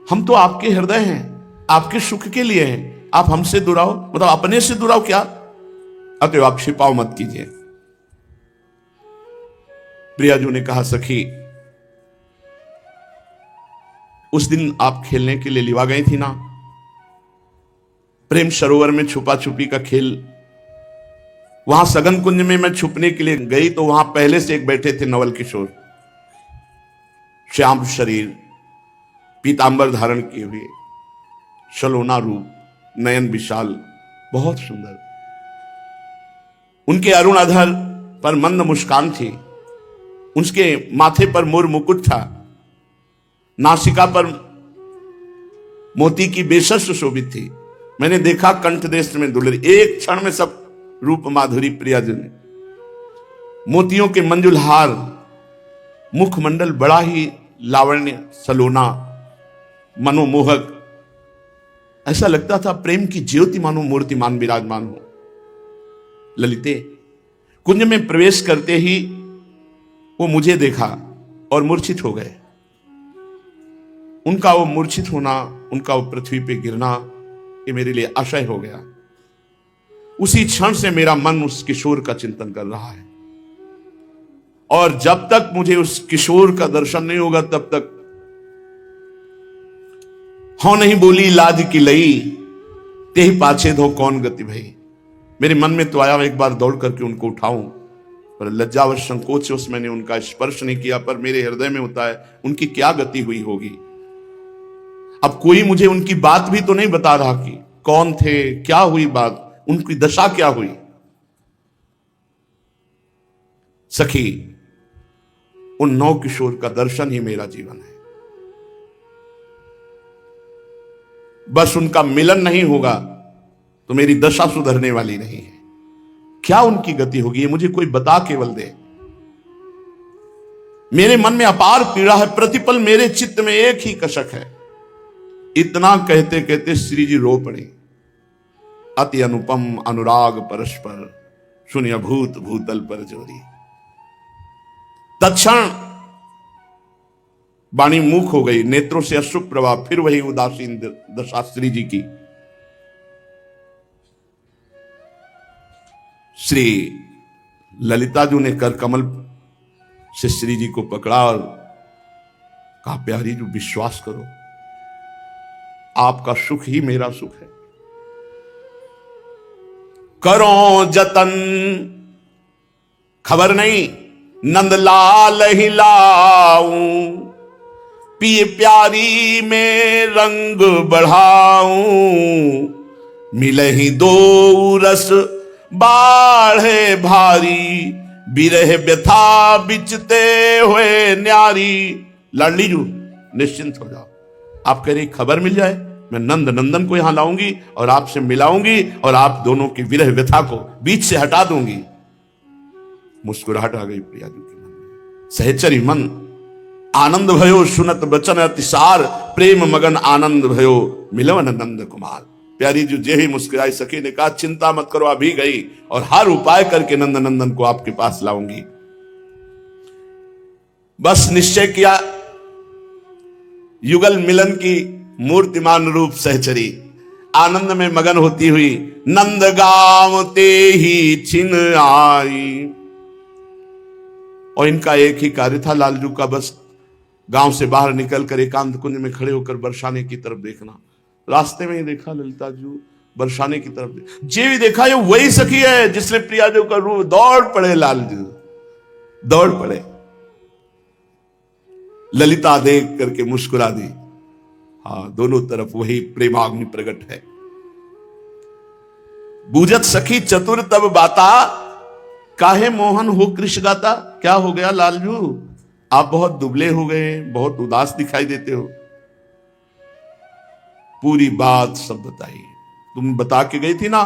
हम तो आपके हृदय हैं, आपके सुख के लिए हैं, आप हमसे दुराओ, मतलब अपने से दुराओ क्या? अतएव आप छिपाओ मत कीजिए। प्रियाजू ने कहा, सखी उस दिन आप खेलने के लिए लिवा गई थी ना, प्रेम सरोवर में छुपा छुपी का खेल, वहां सगन कुंज में मैं छुपने के लिए गई तो वहां पहले से एक बैठे थे नवल किशोर, श्याम शरीर, पीतांबर धारण किए हुए, सलोना रूप, नयन विशाल, बहुत सुंदर। उनके अरुण अधर पर मंद मुस्कान थी, उसके माथे पर मोर मुकुट था, नासिका पर मोती की बेशस्त्र शोभित थी। मैंने देखा कंठ देश में दुलरी, एक क्षण में सब रूप माधुरी प्रियाजू ने, मोतियों के मंजुल हार, मुखमंडल बड़ा ही लावण्य, सलोना, मनोमोहक, ऐसा लगता था प्रेम की ज्योति मानो मूर्तिमान विराजमान हो। ललिते, कुंज में प्रवेश करते ही वो मुझे देखा और मूर्छित हो गए। उनका वो मूर्छित होना, उनका वो पृथ्वी पे गिरना, ये मेरे लिए आशय हो गया। उसी क्षण से मेरा मन उस किशोर का चिंतन कर रहा है, और जब तक मुझे उस किशोर का दर्शन नहीं होगा तब तक हो नहीं बोली लाज की लई, तेहि पाछे धो कौन गति भई। मेरे मन में तो आया एक बार दौड़ करके उनको उठाऊं, पर लज्जावश संकोच से उस मैंने उनका स्पर्श नहीं किया, पर मेरे हृदय में होता है उनकी क्या गति हुई होगी। अब कोई मुझे उनकी बात भी तो नहीं बता रहा कि कौन थे, क्या हुई बात, उनकी दशा क्या हुई। सखी, उन नौ किशोर का दर्शन ही मेरा जीवन है। बस उनका मिलन नहीं होगा तो मेरी दशा सुधरने वाली नहीं है। क्या उनकी गति होगी, ये मुझे कोई बता केवल दे। मेरे मन में अपार पीड़ा है, प्रतिपल मेरे चित्त में एक ही कशक है। इतना कहते कहते श्री जी रो पड़े। अति अनुपम अनुराग परस्पर, सुनिय भूत भूतल पर जोरी। तत्क्षण वाणी मूक हो गई, नेत्रों से अश्रु प्रवाह, फिर वही उदासीन दशा श्री जी की। श्री ललिता जी ने कर कमल से श्री जी को पकड़ा और कहा, प्यारी जी विश्वास करो, आपका सुख ही मेरा सुख है। करो जतन, खबर नहीं नंदलाल हिलाऊं, पिए प्यारी में रंग बढ़ाऊं, मिले ही दो रस बाढ़े भारी, बिरह व्यथा बिचते हुए न्यारी। लाडली जू निश्चिंत हो जाओ, आप कह रही खबर मिल जाए, मैं नंद नंदन को यहां लाऊंगी और आपसे मिलाऊंगी और आप दोनों की विरह व्यथा को बीच से हटा दूंगी। मुस्कुराहट आ गई प्रिया जी के मन में। सहचरी मन आनंद भयो सुनत बचन अतिसार, प्रेम मगन आनंद भयो मिलवन नंद कुमार। प्यारी जी जे ही मुस्कुराई, सखी ने कहा, चिंता मत करो, अभी गई और हर उपाय करके नंद नंदन को आपके पास लाऊंगी। बस निश्चय किया, युगल मिलन की मूर्तिमान रूप सहचरी आनंद में मगन होती हुई नंद गांव ते ही छिन आई। और इनका एक ही कार्य था लालजू का, बस गांव से बाहर निकलकर एकांत कुंज में खड़े होकर बरसाने की तरफ देखना। रास्ते में ही देखा ललिता जी बरसाने की तरफ, जे भी देखा ये वही सखी है जिसने प्रिया जी का रूप। दौड़ पड़े लालजू, दौड़ पड़े। ललिता देख करके मुस्कुरा दी। हाँ, दोनों तरफ वही प्रेमाग्नि प्रकट है। बूझत सखी चतुर तब बाता, काहे मोहन हो कृष्ण गाता। क्या हो गया लालजू, आप बहुत दुबले हो गए, बहुत उदास दिखाई देते हो। पूरी बात सब बताई। तुम बता के गई थी ना,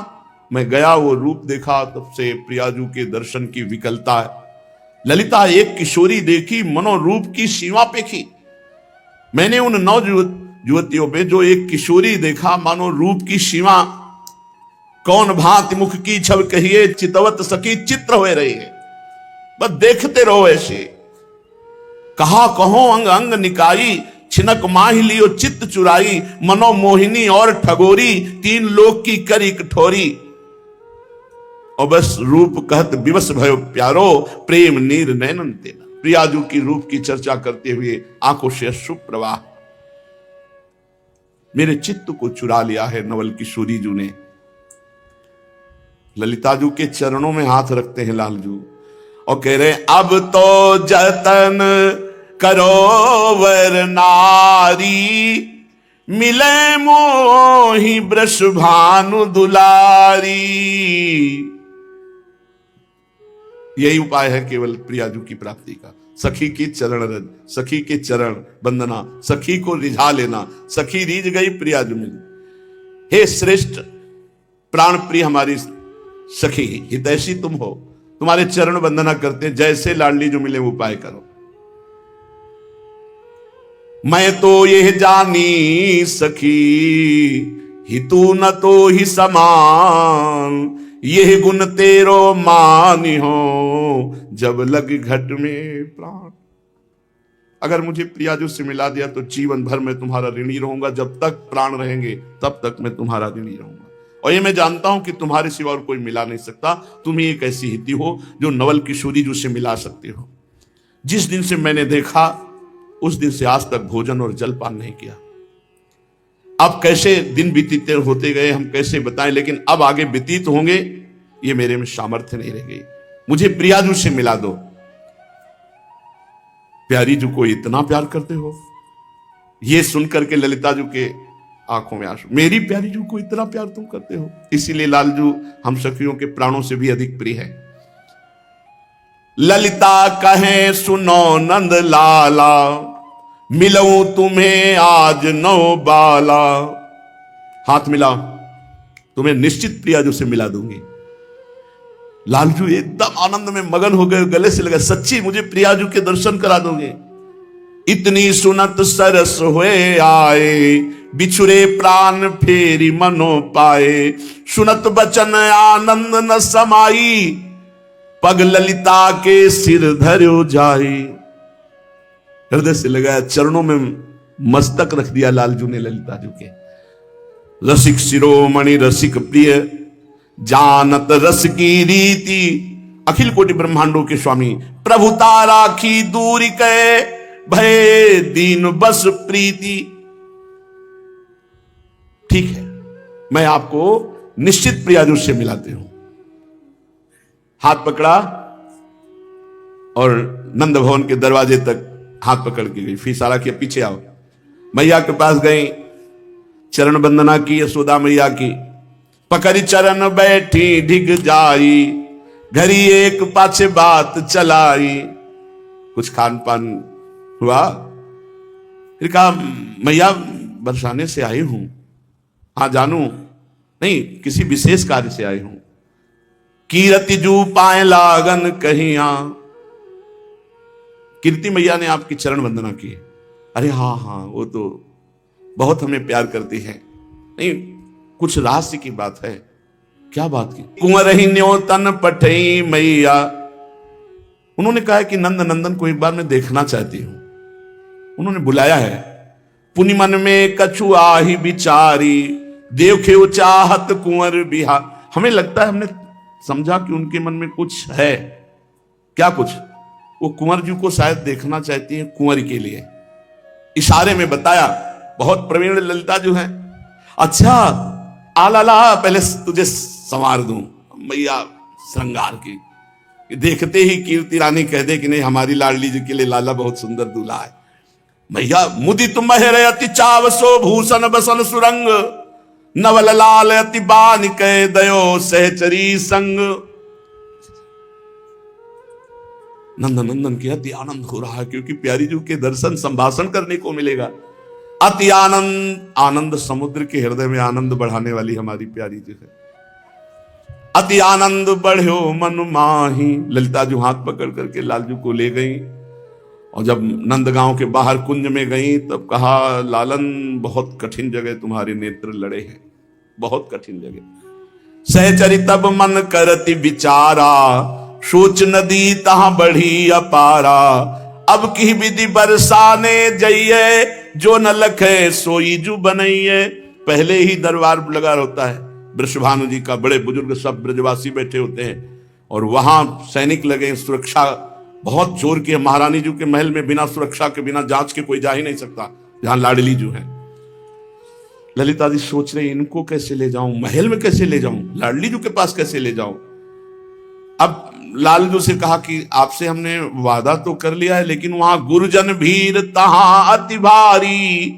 मैं गया, वो रूप देखा, तब से प्रियाजू के दर्शन की विकलता है। ललिता एक किशोरी देखी, मनोरूप की सीमा पे थी। मैंने उन 9 युवतियों में जो एक किशोरी देखा, मानो रूप की सीमा, कौन भांति मुख की छब कहिए, चितवत सखी चित्र हो रही है। बस देखते रहो ऐसे। कहा कहो अंग अंग निकाई, छिनक माही लियो चित्त चुराई, मनो मोहिनी और ठगोरी, तीन लोक की करी कठोरी। और बस रूप कहत विवश भयो प्यारो, प्रेम नीर नैनन तेना। प्रियाजू की रूप की चर्चा करते हुए आंखों से अश्रु प्रवाह। मेरे चित्त को चुरा लिया है नवल किशोरी जू ने। ललिताजू के चरणों में हाथ रखते हैं लालजू और कह रहे अब तो जतन करो वर नारी, मिले मोहि वृष भानु दुलारी। यही उपाय है केवल प्रियाजू की प्राप्ति का। सखी की चरण रज, सखी के चरण वंदना, सखी को रिझा लेना। सखी रीझ गई, प्रियाजू मिली। हे श्रेष्ठ प्राण प्रिय हमारी सखी, हितैषी तुम हो, तुम्हारे चरण वंदना करते, जैसे लाडली जो मिले उपाय करो। मैं तो यह जानी सखी, हितू न तो ही समान, यह गुण तेरो मानी हो, जब लग घट में प्राण। अगर मुझे प्रियाजू से मिला दिया तो जीवन भर मैं तुम्हारा ऋणी रहूंगा। जब तक प्राण रहेंगे तब तक मैं तुम्हारा ऋणी रहूंगा। और ये मैं जानता हूं कि तुम्हारे सिवा और कोई मिला नहीं सकता। तुम ही एक ऐसी हिती हो जो नवल किशोरी जू से मिला सकते हो। जिस दिन से मैंने देखा उस दिन से आज तक भोजन और जलपान नहीं किया। अब कैसे दिन व्यतीत होते गए हम कैसे बताएं, लेकिन अब आगे व्यतीत होंगे ये मेरे में सामर्थ्य नहीं रह गई। मुझे प्रियाजू से मिला दो। प्यारी जू को इतना प्यार करते हो, ये सुनकर के ललिताजू के आंखों में आंसू। मेरी प्यारी जू को इतना प्यार तुम करते हो, इसीलिए लालजू हम सखियों के प्राणों से भी अधिक प्रिय है। ललिता कहे सुनो नंद लाला, मिलऊं तुम्हें आज नौ बाला। हाथ मिलाओ, तुम्हें निश्चित प्रियाजू से मिला दूंगी। लालजू एकदम आनंद में मगन हो गए, गले से लगा सच्ची मुझे प्रियाजू के दर्शन करा दोगे। इतनी सुनत सरस हुए आए, बिछुरे प्राण फेरी मनो पाए। सुनत बचन आनंद न समाई, पग ललिता के सिर धर्यो जाई। हृदय से लगाया, चरणों में मस्तक रख दिया लालजू ने ललिताजू के। रसिक शिरोमणि रसिक प्रिय, जानत रस की रीति। अखिल कोटि ब्रह्मांडों के स्वामी, प्रभुता राखी दूरी कहे, भय दीन बस प्रीति। ठीक है, मैं आपको निश्चित प्रियाजू से मिलाती हूं। हाथ पकड़ा और नंद भवन के दरवाजे तक हाथ पकड़ के गई। फिर सारा किया पीछे आओ। मैया के पास गई, चरण वंदना की यशोदा मैया की। पकड़ी चरण बैठी ढिग जाई, घरी एक पाछे बात चलाई। कुछ खान पान हुआ, फिर कहा मैया बरसाने से आई हूं। हाँ जानू, नहीं किसी विशेष कार्य से आई हूं। कीरति जू पाए लागन कहिया। कीर्ति मैया ने आपकी चरण वंदना की। अरे हाँ हाँ, वो तो बहुत हमें प्यार करती है। नहीं, कुछ रहस्य की बात है। क्या बात की? कुंवर ही न्यो तन पठई मैया। उन्होंने कहा कि नंद नंदन को एक बार मैं देखना चाहती हूं। उन्होंने बुलाया है। पुनि मन में कछु आही विचारी, देखे चाहत कुंवर बिहार। हमें लगता है, हमने समझा कि उनके मन में कुछ है। क्या कुछ? वो कुंवर जी को शायद देखना चाहती है कुंवर के लिए। इशारे में बताया, बहुत प्रवीण ललिता जो है। अच्छा आला, पहले तुझे संवार दूं। मैया श्रृंगार की देखते ही कीर्ति रानी कह दे कि नहीं, हमारी लाडली जी के लिए लाला बहुत सुंदर दूल्हा है। मैया मुदित महर अति चावसो, भूषण बसन सुरंग, नवल लाल अति बान कह दयो सहचरी संग। नंद नंदन के अति आनंद हो रहा है, क्योंकि प्यारी जी के दर्शन संभाषण करने को मिलेगा। अति आनंद, आनंद समुद्र के हृदय में आनंद बढ़ाने वाली हमारी प्यारी जी है। अति आनंद बढ़्यो मन माही। ललिता जी हाथ पकड़ करके लालजू को ले गई। और जब नंदगांव के बाहर कुंज में गई तब कहा, लालन बहुत कठिन जगह तुम्हारे नेत्र लड़े हैं, बहुत कठिन जगह। सहचरी तब मन करति विचारा, सोच नदी तहां बढ़ी अपारा। अब की विधि बरसाने जइए, जो न लखे सोई जू बनइए। पहले ही दरबार लगा होता है, वृषभानु जी का, बड़े बुजुर्ग सब ब्रजवासी बैठे होते हैं और वहां सैनिक लगे, सुरक्षा बहुत जोर की है। महारानी जी के महल में बिना सुरक्षा के, बिना जांच के कोई जा ही नहीं सकता, जहां लाडली जो है। ललिता जी सोच रहे इनको कैसे ले जाऊं, महल में कैसे ले जाऊं, लाडली जी के पास कैसे ले जाऊं। अब लालजू से कहा कि आपसे हमने वादा तो कर लिया है, लेकिन वहां गुरुजन भीर तहां अति भारी,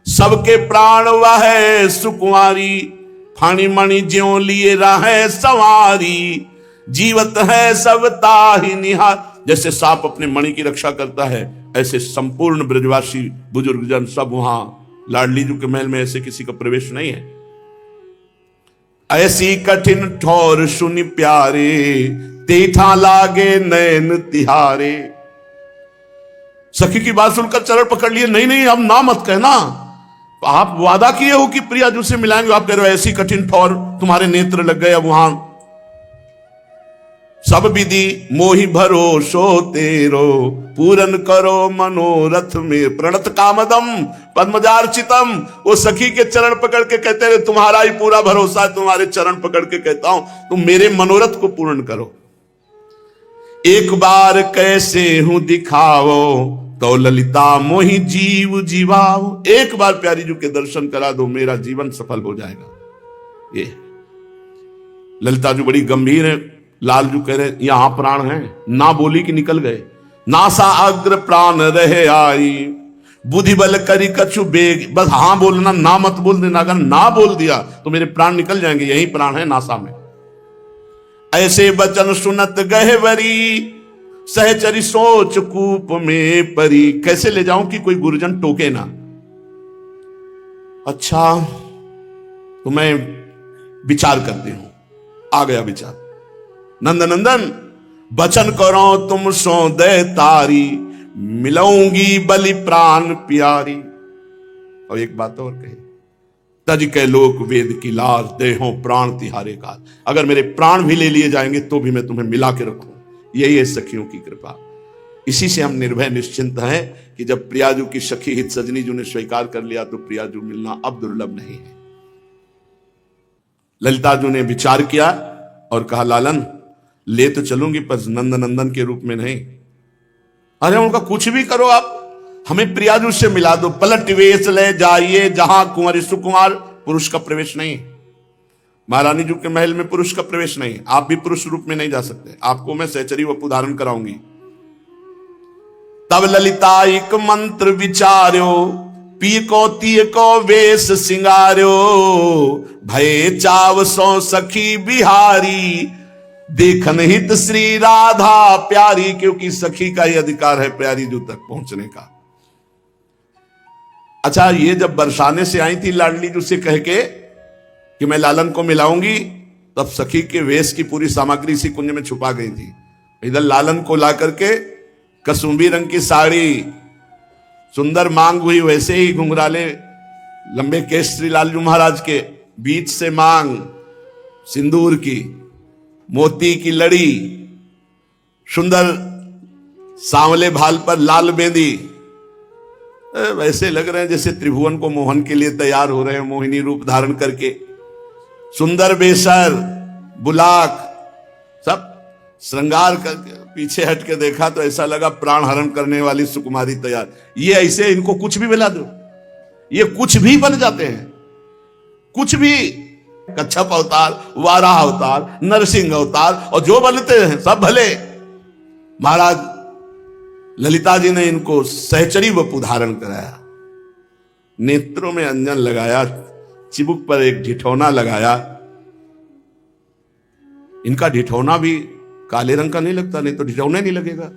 सबके प्राण वह सुकुमारी। फाणी मणि ज्यों लिए राहे सवारी, जीवत है सब ताहि निहार। जैसे सांप अपने मणि की रक्षा करता है, ऐसे संपूर्ण ब्रजवासी बुजुर्गजन सब वहां लाडली जी के महल में, ऐसे किसी का प्रवेश नहीं है। ऐसी कठिन ठोर सुनि प्यारे, तेठा लागे नैन तिहारे। सखी की बात सुनकर चरण पकड़ लिए, नहीं नहीं अब ना मत कहना, आप वादा किए हो कि प्रिया जी से मिलाएंगे, आप कह रहे हो ऐसी कठिन ठोर, तुम्हारे नेत्र लग गए अब वहां। सब विधि मोहि भरोसो तेरो, पूरन करो मनोरथ में प्रणत कामदम पद्मजार्चितम। वो सखी के चरण पकड़ के कहते हैं तुम्हारा ही पूरा भरोसा है, तुम्हारे चरण पकड़ के कहता हूं तुम मेरे मनोरथ को पूर्ण करो। एक बार कैसे हूं दिखाओ, तो ललिता मोहि जीव जीवाओ। एक बार प्यारी जी के दर्शन करा दो, मेरा जीवन सफल हो जाएगा। ये ललिता जी बड़ी गंभीर है। लालजू कह रहे यहां प्राण है, ना बोली कि निकल गए। नासा अग्र प्राण रहे आई, बुद्धि बल करी कछु बेग। बस हां बोलना, ना मत बोल देना। अगर ना बोल दिया तो मेरे प्राण निकल जाएंगे, यही प्राण है नासा में। ऐसे बचन सुनत गहवरी, सहचरी सोच कूप में परी। कैसे ले जाऊं कि कोई गुरुजन टोके ना। अच्छा तो मैं विचार करती हूं। आ गया विचार। नंदनंदन बचन करो तुम सो दे तारी, मिलाऊंगी बलि प्राण प्यारी। और एक बात और कही, तज के लोक वेद की लाज, देहो प्राण तिहारे का। अगर मेरे प्राण भी ले लिए जाएंगे तो भी मैं तुम्हें मिला के रखूं। यही है सखियों की कृपा। इसी से हम निर्भय निश्चिंत हैं कि जब प्रियाजू की सखी हित सजनी जी ने स्वीकार कर लिया तो प्रियाजू मिलना अब दुर्लभ नहीं है। ललिता जी ने विचार किया और कहा लालन ले तो चलूंगी पर नंदनंदन के रूप में नहीं। अरे उनका कुछ भी करो आप, हमें प्रियाजू से मिला दो। पलट वेश ले जाइए जहां कुंवर सुकुमार, पुरुष का प्रवेश नहीं। महारानी जी के महल में पुरुष का प्रवेश नहीं, आप भी पुरुष रूप में नहीं जा सकते। आपको मैं सहचरी वपु धारण कराऊंगी। तब ललिता एक मंत्र विचार्यो, पी को तीय को वेश सिंगार्यो। भय चाव सो सखी बिहारी, देखन हित श्री राधा प्यारी। क्योंकि सखी का ही अधिकार है प्यारी जी तक पहुंचने का। अच्छा ये जब बरसाने से आई थी लाडली जी से कह के कि मैं लालन को मिलाऊंगी, तब सखी के वेश की पूरी सामग्री इसी कुंज में छुपा गई थी। इधर लालन को ला करके कसुंबी रंग की साड़ी, सुंदर मांग हुई, वैसे ही घुंघराले लंबे केश श्री लालजू महाराज के, बीच से मांग सिंदूर की, मोती की लड़ी, सुंदर सांवले भाल पर लाल बेंदी। वैसे लग रहे हैं जैसे त्रिभुवन को मोहन के लिए तैयार हो रहे हैं, मोहिनी रूप धारण करके। सुंदर बेसर, बुलाक, सब श्रृंगार करके। पीछे हट के देखा तो ऐसा लगा प्राण हरण करने वाली सुकुमारी तैयार। ये ऐसे इनको कुछ भी मिला दो, ये कुछ भी बन जाते हैं, कुछ भी। कच्छप अवतार, वाराह अवतार, नरसिंह अवतार, और जो बनते हैं सब भले। महाराज ललिता जी ने इनको सहचरी वपु धारण कराया, नेत्रों में अंजन लगाया, चिबुक पर एक ढिठौना लगाया। इनका ढिठौना भी काले रंग का नहीं लगता, नहीं तो ढिठौना नहीं लगेगा।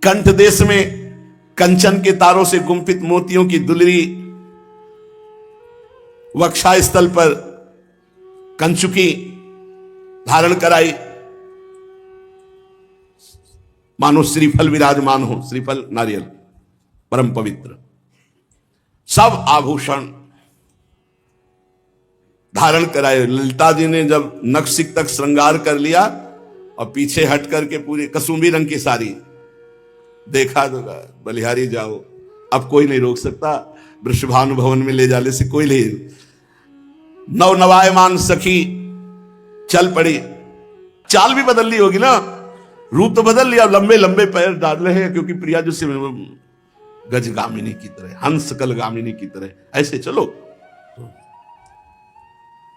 कंठ देश में कंचन के तारों से गुंफित मोतियों की दुलरी, वक्षा स्थल पर कंचुकी धारण कराई, मानो श्रीफल विराजमान हो, श्रीफल नारियल परम पवित्र, सब आभूषण धारण कराए। ललिता जी ने जब नखशिक तक श्रृंगार कर लिया और पीछे हट करके पूरी कसुंबी रंग की साड़ी, देखा तो बलिहारी जाओ, अब कोई नहीं रोक सकता, वृषभानु भवन में ले जाने से कोई नहीं। नव नवायमान सखी चल पड़ी, चाल भी बदल ली होगी ना, रूप तो बदल लिया, लंबे लंबे पैर डाल रहे हैं, क्योंकि प्रिया जो से गजगामिनी की तरह, हंस कल गामिनी की तरह ऐसे चलो।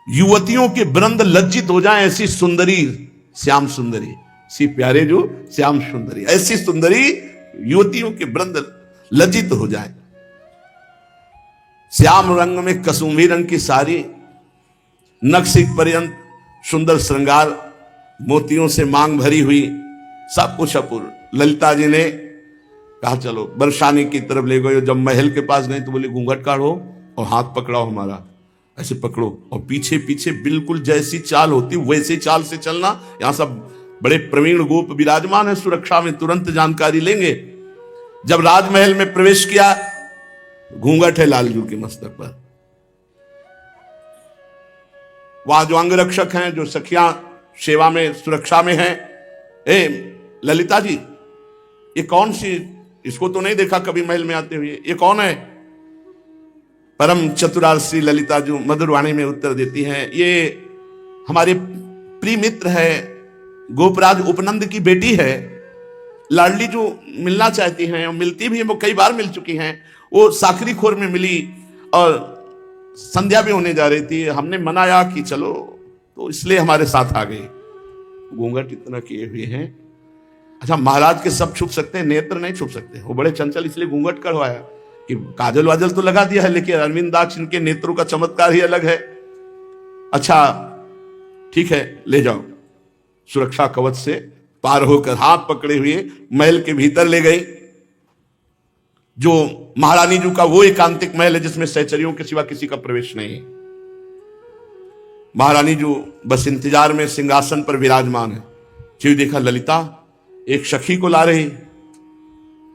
युवतियों के वृंद लज्जित हो जाएं, ऐसी सुंदरी श्याम सुंदरी, सी प्यारे जो श्याम सुंदरी, ऐसी सुंदरी युवतियों के वृंद लज्जित हो जाए। श्याम रंग में कसुम्भी रंग की साड़ी, नक्सिक पर्यंत सुंदर श्रृंगार, मोतियों से मांग भरी हुई, सब कुछ अपूर्व। ललिता जी ने कहा चलो बरसाने की तरफ ले गए। जब महल के पास गए तो बोले घूंघट काढ़ो और हाथ पकड़ाओ हमारा, ऐसे पकड़ो और पीछे पीछे बिल्कुल जैसी चाल होती वैसी चाल से चलना। यहां सब बड़े प्रवीण गोप विराजमान है सुरक्षा में, तुरंत जानकारी लेंगे। जब राजमहल में प्रवेश किया, घूंघट है लालजू के मस्तक पर। वहां जो अंगरक्षक हैं, जो सखियां सेवा में सुरक्षा में हैं, ए ललिता जी ये कौन सी, इसको तो नहीं देखा कभी महल में आते हुए, ये कौन है? परम चतुरार श्री ललिता जो मधुर वाणी में उत्तर देती हैं, ये हमारे प्रिय मित्र है, गोपराज उपनंद की बेटी है, लाडली जो मिलना चाहती हैं और मिलती भी हैं, वो कई बार मिल चुकी हैं। वो साकरी खोर में मिली और संध्या भी होने जा रही थी, हमने मनाया कि चलो, तो इसलिए हमारे साथ आ गई। घूंघट इतना किए हुए हैं। अच्छा, महाराज के सब छुप सकते हैं, नेत्र नहीं छुप सकते, वो बड़े चंचल, इसलिए घूंघट करवाया कि काजल वाजल तो लगा दिया है, लेकिन अरविंदाक्ष इनके नेत्रों का चमत्कार ही अलग है। अच्छा ठीक है, ले जाओ। सुरक्षा कवच से पार होकर हाथ पकड़े हुए महल के भीतर ले गई, जो महारानी जी का वो एकांतिक महल है जिसमें सहचरियों के सिवा किसी का प्रवेश नहीं है। महारानी जो बस इंतजार में सिंहासन पर विराजमान है। जी देखा ललिता एक सखी को ला रही,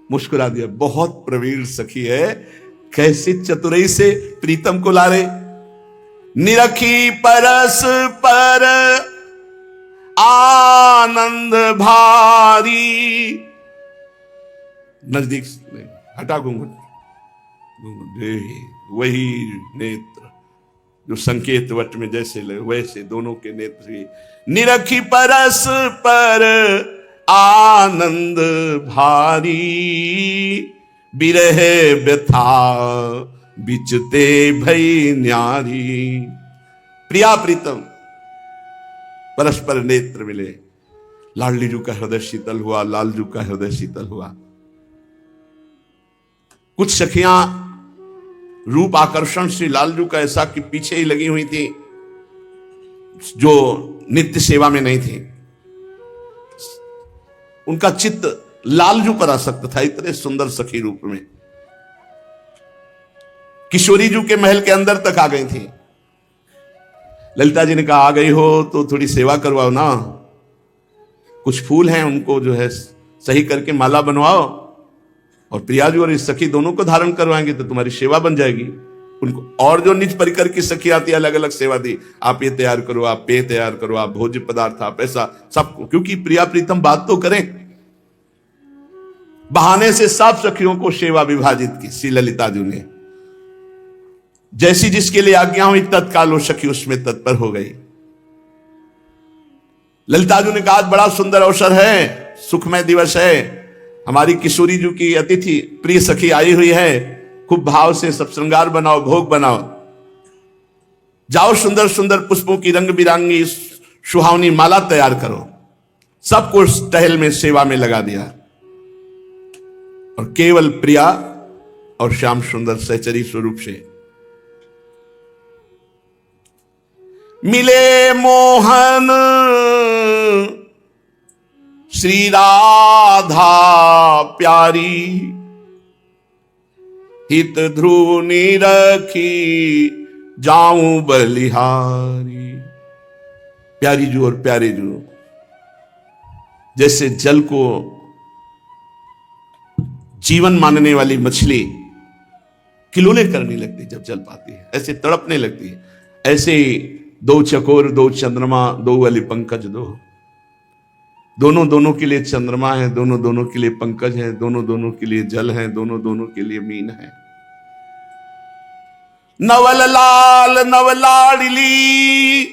मुस्कुरा दिया, बहुत प्रवीण सखी है, कैसी चतुराई से प्रीतम को ला रहे। निरखी परस पर आनंद भारी, नजदीक हटा घूंघट, वही नेत्र जो संकेत वट में जैसे वैसे दोनों के नेत्र। निरखी परस पर आनंद भारी, बिरह व्यथा बिचते भई न्यारी। प्रिया प्रीतम परस्पर नेत्र मिले, लाडली जू का हृदय शीतल हुआ, लालजू का हृदय शीतल हुआ। कुछ सखियां रूप आकर्षण से लालजू का ऐसा कि पीछे ही लगी हुई थी, जो नित्य सेवा में नहीं थी। उनका चित्त लालजू पर आसक्त था, इतने सुंदर सखी रूप में। किशोरी जू के महल के अंदर तक आ गई थी। ललिता जी ने कहा आ गई हो तो थोड़ी सेवा करवाओ ना, कुछ फूल हैं उनको जो है सही करके माला बनवाओ, और प्रियाजू और इस सखी दोनों को धारण करवाएंगे तो तुम्हारी सेवा बन जाएगी। उनको और जो निज परिकर की सखी आती है अलग अलग सेवा दी, आप ये तैयार करो, आप पेय तैयार करो, आप भोज्य पदार्थ, आप ऐसा सब, क्योंकि प्रिया प्रीतम बात तो करें। बहाने से सब सखियों को सेवा विभाजित की श्री ललिता जी ने। जैसी जिसके लिए आज्ञा हुई तत्काल वो सखी उसमें तत्पर हो गई। ललिता जी ने कहा बड़ा सुंदर अवसर है, सुखमय दिवस है, हमारी किशोरी जी की अतिथि प्रिय सखी आई हुई है, खूब भाव से सब श्रृंगार बनाओ, भोग बनाओ, जाओ सुंदर सुंदर पुष्पों की रंग बिरंगी सुहावनी माला तैयार करो। सबको टहल में सेवा में लगा दिया, और केवल प्रिया और श्याम सुंदर सहचरी स्वरूप से मिले मोहन श्री राधा प्यारी, हित ध्रुव निरखी जाऊं बलिहारी। प्यारी जू और प्यारे जू जैसे जल को जीवन मानने वाली मछली किलोले करने लगती जब जल पाती है, ऐसे तड़पने लगती है, ऐसे दो चकोर, दो चंद्रमा, दो वाली पंकज दो। दोनों दोनों के लिए चंद्रमा है, दोनों दोनों के लिए पंकज है, दोनों दोनों के लिए जल है, दोनों दोनों के लिए मीन है। नवल लाल नव लाडली,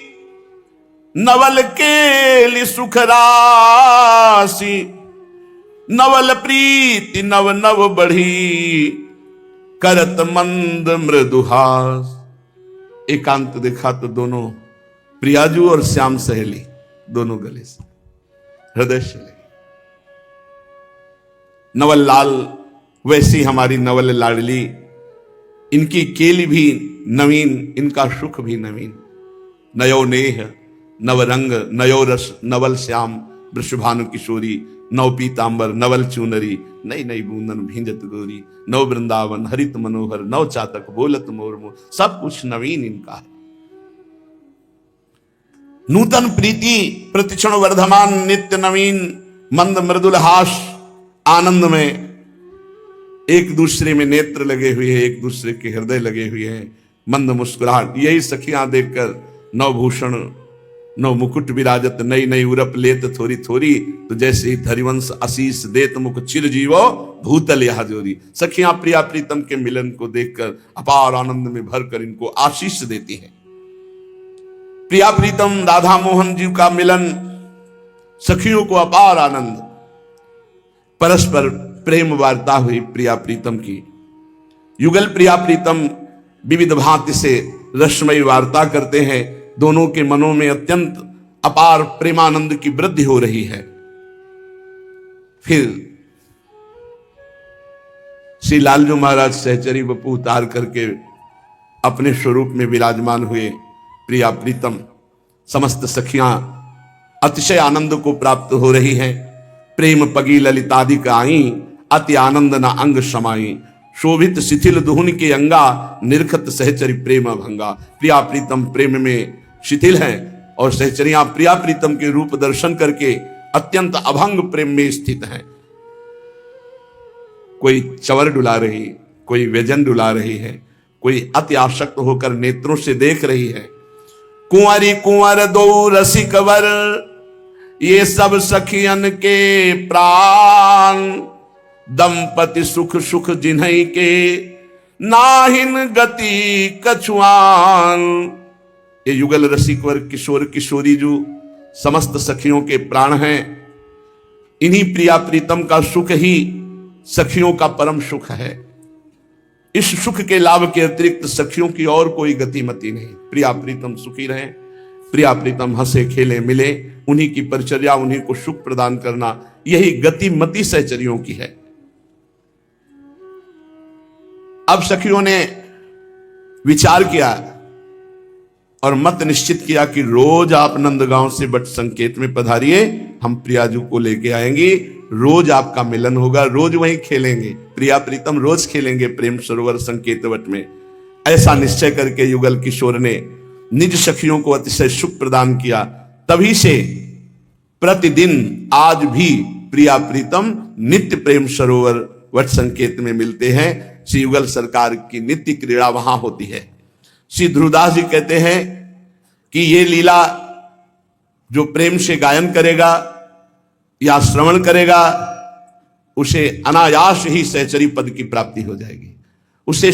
नवल केली सुख राशि, नवल प्रीति नव नव बढ़ी, करत मंद मृदुहास। एकांत देखा तो दोनों प्रियाजू और श्याम सहेली दोनों गले से हृदय से लगे। नवल लाल वैसी हमारी नवल लाडली, इनकी केली भी नवीन, इनका सुख भी नवीन। नयो नेह नव रंग नयो रस नवल श्याम, वृषभानु किशोरी नव पीतांबर नवल चूनरी, नई नई बूंदन भींजत गोरी, नव वृंदावन हरित मनोहर, नव चातक बोलत मोरमो। सब कुछ नवीन इनका है। नूतन प्रीति प्रतिक्षण वर्धमान, नित्य नवीन मंद मृदुल हास। आनंद में एक दूसरे में नेत्र लगे हुए हैं, एक दूसरे के हृदय लगे हुए हैं, मंद मुस्कुराहट। यही सखियां देखकर नवभूषण नव मुकुट विराजत, नई नई उरप लेत थोड़ी थोड़ी, तो जैसे ही धरिवंश आशीष देत मुख चिर जीवो भूतल यह जोरी। सखियां प्रिया प्रीतम के मिलन को देखकर अपार आनंद में भरकर इनको आशीष देती हैं। प्रिया प्रीतम राधा मोहन जी का मिलन, सखियों को अपार आनंद। परस्पर प्रेम वार्ता हुई प्रिया प्रीतम की। युगल प्रिया प्रीतम विविध भांति से रसमयी वार्ता करते हैं। दोनों के मनों में अत्यंत अपार प्रेमानंद की वृद्धि हो रही है। फिर श्री लालजू महाराज सहचरी वपू उतार करके अपने स्वरूप में विराजमान हुए। प्रिया प्रीतम समस्त सखियां अतिशय आनंद को प्राप्त हो रही हैं। प्रेम पगी ललितादिक आई, अति आनंद न अंग समाई, शोभित शिथिल दुहुन के अंगा, निरखत सहचरी प्रेम भंगा। प्रिया प्रीतम प्रेम में शिथिल हैं और सहचरियां प्रिया प्रीतम के रूप दर्शन करके अत्यंत अभंग प्रेम में स्थित हैं। कोई चवर डुला रही, कोई व्यजन डुला रही है, कोई अति आसक्त होकर नेत्रों से देख रही है। कुंवरी कुंवर दो रसिक वर, ये सब सखियन के प्राण, दंपति सुख सुख जिन्हई के, नाहिन गति कछुआन। ये युगल रसिकवर किशोर किशोरी जो समस्त सखियों के प्राण हैं, इन्हीं प्रिया प्रीतम का सुख ही सखियों का परम सुख है। इस सुख के लाभ के अतिरिक्त सखियों की और कोई गतिमति नहीं। प्रिया प्रीतम सुखी रहें, प्रिया प्रीतम हंसे खेले मिले, उन्हीं की परिचर्या, उन्हीं को सुख प्रदान करना, यही गतिमति सहचरियों की है। अब सखियों ने विचार किया और मत निश्चित किया कि रोज आप नंदगांव से बट संकेत में पधारिए, हम प्रियाजू को लेके आएंगे, रोज आपका मिलन होगा, रोज वहीं खेलेंगे, प्रिया प्रीतम रोज खेलेंगे प्रेम सरोवर संकेत वट में। ऐसा निश्चय करके युगल किशोर ने निज सखियों को अतिशय सुख प्रदान किया। तभी से प्रतिदिन आज भी प्रिया प्रीतम नित्य प्रेम सरोवर वट संकेत में मिलते हैं। श्री युगल सरकार की नित्य क्रीड़ा वहां होती है। श्री ध्रुवदास जी कहते हैं कि ये लीला जो प्रेम से गायन करेगा या श्रवण करेगा, उसे अनायास ही सहचरी पद की प्राप्ति हो जाएगी। उसे